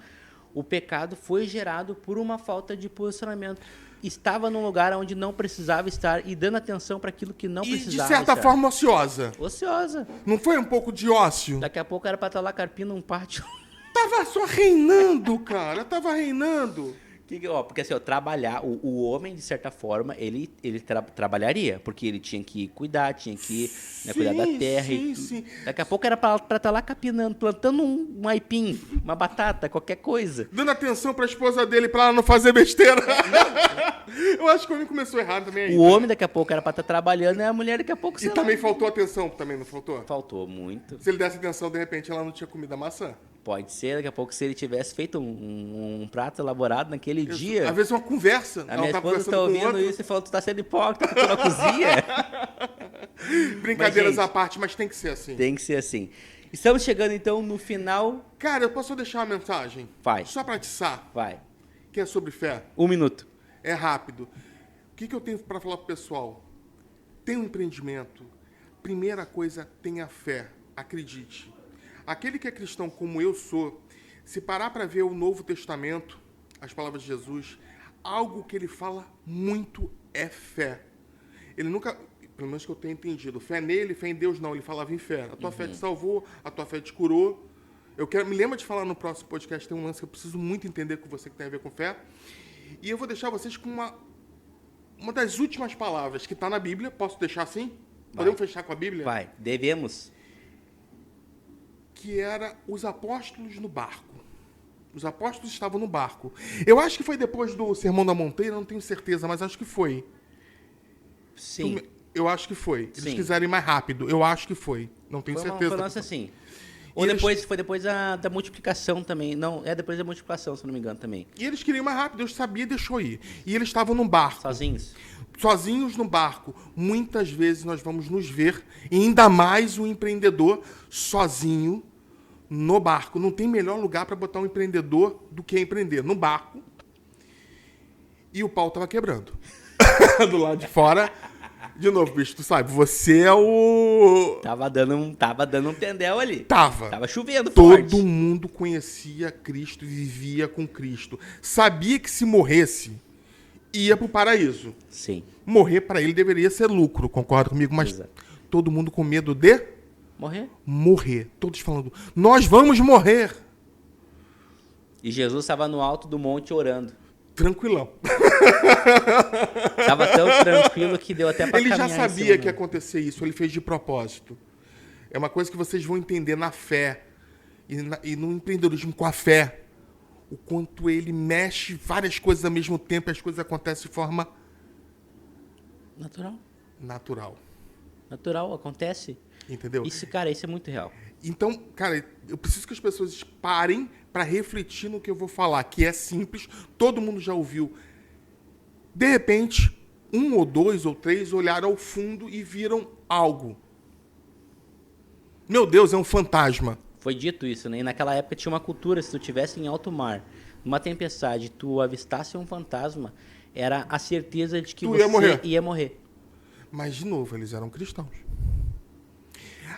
o pecado foi gerado por uma falta de posicionamento. Estava num lugar onde não precisava estar e dando atenção para aquilo que não precisava. E de certa forma ociosa. Ociosa. Não foi um pouco de ócio? Daqui a pouco era para estar lá carpindo um pátio. Tava só reinando, cara. Tava reinando. Porque assim, trabalhar, o homem, de certa forma, ele trabalharia, porque ele tinha que cuidar, tinha que cuidar da terra. Sim. Daqui a pouco era pra estar lá capinando, plantando um aipim, uma batata, qualquer coisa. Dando atenção pra esposa dele pra ela não fazer besteira. Eu acho que o homem começou errado também aí. O homem daqui a pouco era pra estar trabalhando e a mulher daqui a pouco... E também faltou atenção, também não faltou? Faltou muito. Se ele desse atenção, de repente ela não tinha comido a maçã. Pode ser, daqui a pouco, se ele tivesse feito um prato elaborado naquele dia... Às vezes uma conversa. A minha esposa está ouvindo isso e falou, tu tá sendo hipócrita porque tu não cozinha. Brincadeiras Mas, gente, à parte, mas tem que ser assim. Tem que ser assim. Estamos chegando, então, no final... Cara, eu posso deixar uma mensagem? Vai. Só pra atiçar. Vai. Que é sobre fé. 1 minuto. É rápido. O que eu tenho pra falar pro pessoal? Tem um empreendimento. Primeira coisa, tenha fé. Acredite. Aquele que é cristão como eu sou, se parar para ver o Novo Testamento, as palavras de Jesus, algo que ele fala muito é fé. Ele nunca, pelo menos que eu tenha entendido, fé nele, fé em Deus não, ele falava em fé. A tua fé te salvou, a tua fé te curou. Me lembra de falar no próximo podcast, tem um lance que eu preciso muito entender com você que tem a ver com fé. E eu vou deixar vocês com uma das últimas palavras que está na Bíblia. Posso deixar assim? Podemos fechar com a Bíblia? Vai, devemos. Que era os apóstolos no barco. Os apóstolos estavam no barco. Eu acho que foi depois do Sermão da Montanha, não tenho certeza, mas acho que foi. Sim. Eu acho que foi. Eles Sim. quiseram ir mais rápido. Eu acho que foi. Não tenho certeza. Foi um lance assim. Ou foi depois da multiplicação também. Não, é depois da multiplicação, se não me engano, também. E eles queriam ir mais rápido, Deus sabia e deixou ir. E eles estavam no barco. Sozinhos no barco. Muitas vezes nós vamos nos ver, e ainda mais o empreendedor sozinho no barco. Não tem melhor lugar para botar um empreendedor do que empreender no barco. E o pau estava quebrando. Do lado de fora. De novo, bicho, tu sabe, você é o... Tava dando um tendel ali. Tava chovendo Todo forte. mundo conhecia Cristo e vivia com Cristo. Sabia que se morresse, ia pro paraíso. Sim. Morrer para ele deveria ser lucro, concorda comigo? Mas Exato. Todo mundo com medo de... Morrer. Todos falando, nós vamos morrer. E Jesus estava no alto do monte orando. Tranquilão. Tava tão tranquilo que deu até para Ele caminhar. já sabia que ia acontecer isso, ele fez de propósito. É uma coisa que vocês vão entender na fé e no empreendedorismo com a fé. O quanto ele mexe várias coisas ao mesmo tempo e as coisas acontecem de forma... Natural, acontece. Entendeu? Isso é muito real. Então, cara, eu preciso que as pessoas parem para refletir no que eu vou falar, que é simples, todo mundo já ouviu. De repente, 1 ou 2 ou 3 olharam ao fundo e viram algo. Meu Deus, é um fantasma. Foi dito isso, né? E naquela época tinha uma cultura, se tu estivesse em alto mar, numa tempestade, tu avistasse um fantasma, era a certeza de que você ia morrer. Mas, de novo, eles eram cristãos.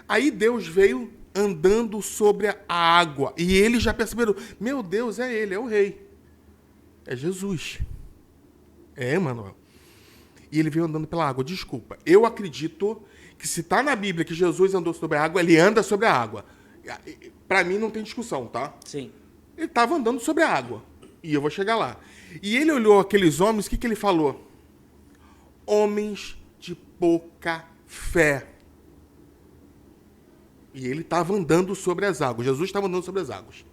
Aí Deus veio andando sobre a água. E eles já perceberam, meu Deus, é ele, é o rei. É Jesus. É Emmanuel. E ele veio andando pela água. Desculpa, eu acredito que se está na Bíblia que Jesus andou sobre a água, ele anda sobre a água. Para mim não tem discussão, tá? Sim. Ele estava andando sobre a água. E eu vou chegar lá. E ele olhou aqueles homens, o que ele falou? Homens de pouca fé. E ele estava andando sobre as águas. Jesus estava andando sobre as águas.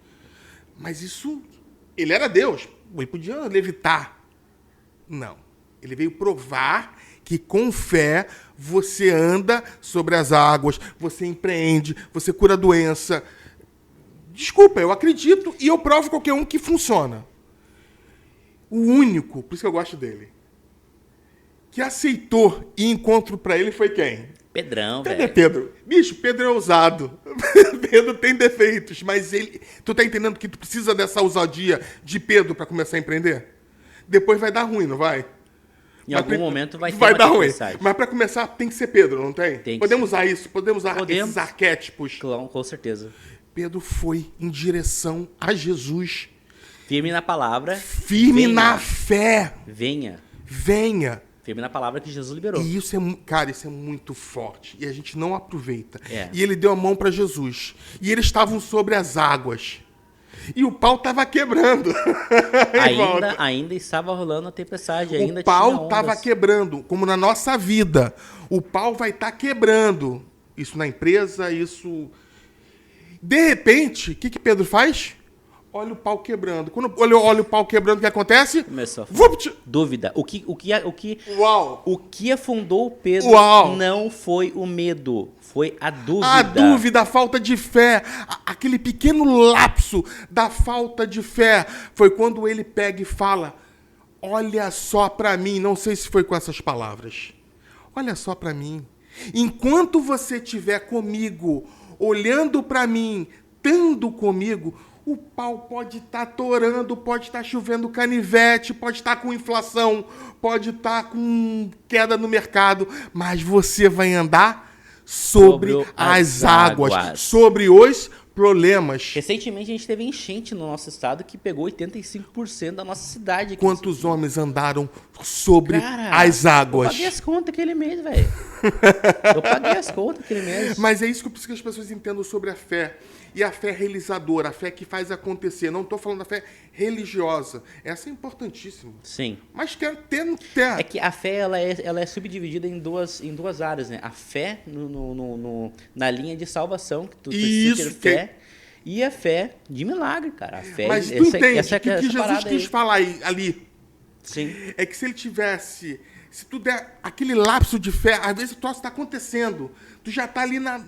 Mas isso... Ele era Deus. Ele podia levitar. Não. Ele veio provar que com fé você anda sobre as águas, você empreende, você cura a doença. Desculpa, eu acredito e eu provo qualquer um que funciona. O único, por isso que eu gosto dele, que aceitou e encontro para ele foi quem? Pedrão, Cadê velho? Pedro? Bicho, Pedro é ousado. Pedro tem defeitos, mas ele... Tu tá entendendo que tu precisa dessa ousadia de Pedro para começar a empreender? Depois vai dar ruim, não vai? Em algum momento vai ter vai uma dar ruim. tempestade. Mas para começar tem que ser Pedro, não tem? Tem que podemos ser. usar isso, podemos usar esses arquétipos. Com certeza. Pedro foi em direção a Jesus. Firme na palavra. Firme na fé. Venha. Firme na palavra que Jesus liberou. E isso cara, isso é muito forte. E a gente não aproveita. É. E ele deu a mão para Jesus. E eles estavam sobre as águas. E o pau tava quebrando. Em volta. Ainda estava rolando a tempestade. O Ainda pau tinha estava ondas. quebrando, como na nossa vida. O pau vai estar quebrando. Isso na empresa, isso... De repente, o que Pedro faz? Olha o pau quebrando. Quando olha o pau quebrando, o que acontece? Começou a Vupt! dúvida. Uau! O que afundou o Pedro Uau! não foi o medo, foi a dúvida. A dúvida, a falta de fé, aquele pequeno lapso da falta de fé, foi quando ele pega e fala, olha só para mim, não sei se foi com essas palavras, olha só para mim, enquanto você estiver comigo, olhando para mim, estando comigo, o pau pode estar torando, pode estar chovendo canivete, pode estar com inflação, pode estar com queda no mercado, mas você vai andar sobre as águas, sobre os problemas. Recentemente a gente teve enchente no nosso estado que pegou 85% da nossa cidade. Quantos homens andaram sobre as águas? Eu paguei as contas aquele mês, velho. Eu paguei as contas aquele mês. Mas é isso que eu preciso que as pessoas entendam sobre a fé. E a fé realizadora, a fé que faz acontecer. Não estou falando da fé religiosa. Essa é importantíssima. Sim. Mas quer ter. É que a fé ela é subdividida em duas áreas, né? A fé na linha de salvação, que tu precisa ter fé, e a fé de milagre, cara. A fé, mas tu entende o que Jesus quis falar ali? Sim. É que se ele tivesse... Se tu der aquele lapso de fé, às vezes o troço está acontecendo. Tu já está ali na...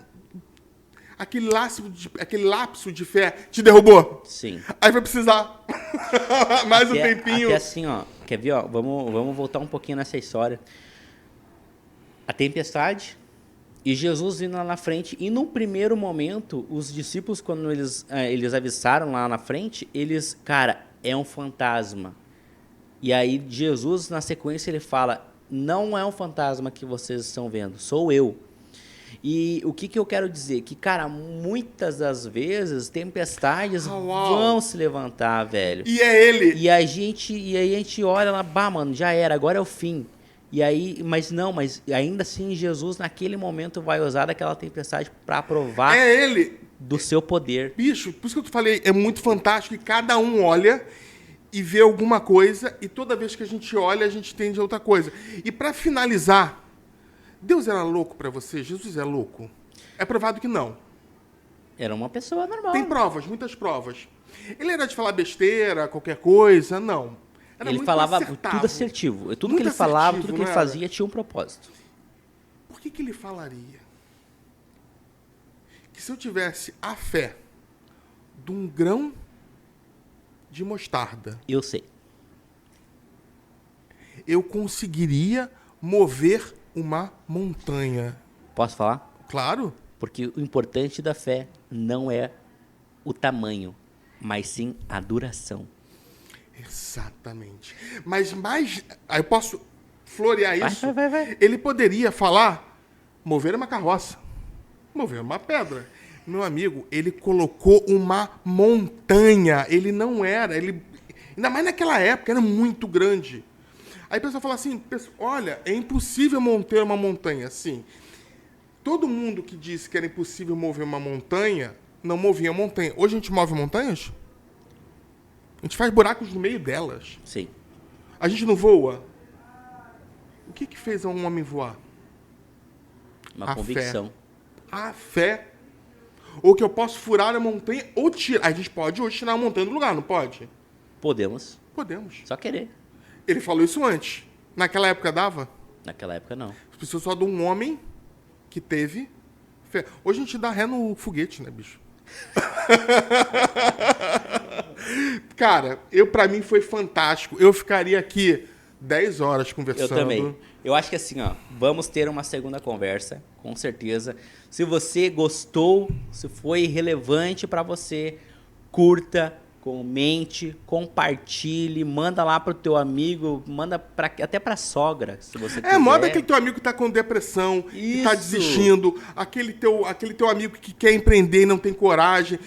Aquele lapso de fé te derrubou. Sim. Aí vai precisar mais um tempinho. Até assim, ó. Quer ver, ó? Vamos voltar um pouquinho nessa história. A tempestade e Jesus indo lá na frente. E num primeiro momento, os discípulos, quando eles avistaram lá na frente, eles... Cara, é um fantasma. E aí Jesus, na sequência, ele fala... Não é um fantasma que vocês estão vendo. Sou eu. E o que eu quero dizer? Que, cara, muitas das vezes tempestades vão se levantar, velho. E é ele. E aí a gente olha lá, bah, mano, já era, agora é o fim. E aí, mas ainda assim Jesus naquele momento vai usar daquela tempestade para provar do seu poder. Bicho, por isso que eu te falei, é muito fantástico que cada um olha e vê alguma coisa e toda vez que a gente olha, a gente entende outra coisa. E para finalizar, Deus era louco para você? Jesus é louco? É provado que não. Era uma pessoa normal. Tem provas, muitas provas. Ele era de falar besteira, qualquer coisa? Não. Era ele falava tudo assertivo. Tudo que ele falava, tudo que ele fazia tinha um propósito. Por que ele falaria? Que se eu tivesse a fé de um grão de mostarda... Eu sei. Eu conseguiria mover uma montanha. Posso falar? Claro. Porque o importante da fé não é o tamanho, mas sim a duração. Exatamente. Mas mais... Aí eu posso florear isso. Vai. Ele poderia falar, mover uma carroça, mover uma pedra. Meu amigo, ele colocou uma montanha. Ele não era... Ainda mais naquela época, era muito grande. Aí a pessoa fala assim, olha, é impossível mover uma montanha. Sim. Todo mundo que disse que era impossível mover uma montanha, não movia a montanha. Hoje a gente move montanhas? A gente faz buracos no meio delas. Sim. A gente não voa? O que fez um homem voar? Uma convicção. Fé. A fé. Ou que eu posso furar a montanha ou tirar. A gente pode hoje tirar a montanha do lugar, não pode? Podemos. Podemos. Só querer. Ele falou isso antes. Naquela época dava? Naquela época, não. Precisa só de um homem que teve fé. Hoje a gente dá ré no foguete, né, bicho? Cara, pra mim foi fantástico. Eu ficaria aqui 10 horas conversando. Eu também. Eu acho que assim, ó, vamos ter uma segunda conversa, com certeza. Se você gostou, se foi relevante para você, curta, comente, compartilhe, manda lá pro teu amigo, manda até pra sogra, se você quiser. Manda aquele teu amigo que tá com depressão, que tá desistindo, aquele teu amigo que quer empreender e não tem coragem,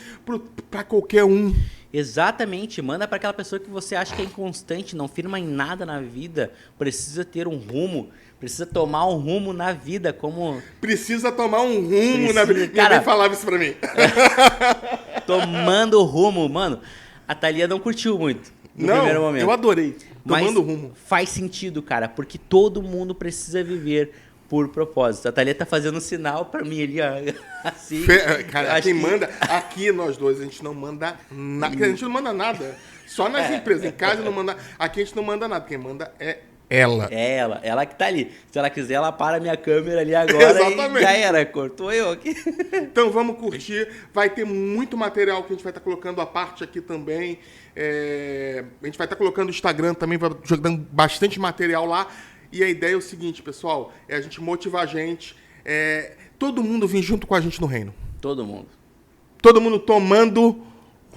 pra qualquer um. Exatamente, manda para aquela pessoa que você acha que é inconstante, não firma em nada na vida, precisa ter um rumo, precisa tomar um rumo na vida, como... Precisa tomar um rumo na vida. Cara, ninguém falava isso pra mim. Tomando rumo. Mano, a Thalia não curtiu muito no primeiro momento. Eu adorei. Tomando Mas rumo. faz sentido, cara, porque todo mundo precisa viver por propósito. A Thalia tá fazendo um sinal pra mim ali, ó, assim. Cara, quem manda... Aqui nós dois, a gente não manda nada. A gente não manda nada. Só nas empresas. Em casa não manda... Aqui a gente não manda nada. Quem manda é ela. É ela que tá ali. Se ela quiser, ela para a minha câmera ali agora e já era. Cortou eu aqui. Então vamos curtir. Vai ter muito material que a gente vai estar colocando a parte aqui também. A gente vai estar colocando o Instagram também, vai jogando bastante material lá. E a ideia é o seguinte, pessoal, é a gente motivar a gente, todo mundo vir junto com a gente no reino. Todo mundo. Todo mundo tomando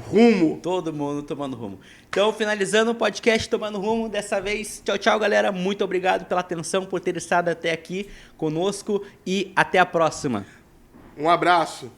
rumo. Todo mundo tomando rumo. Então, finalizando o podcast Tomando Rumo, dessa vez, tchau, tchau, galera. Muito obrigado pela atenção, por ter estado até aqui conosco e até a próxima. Um abraço.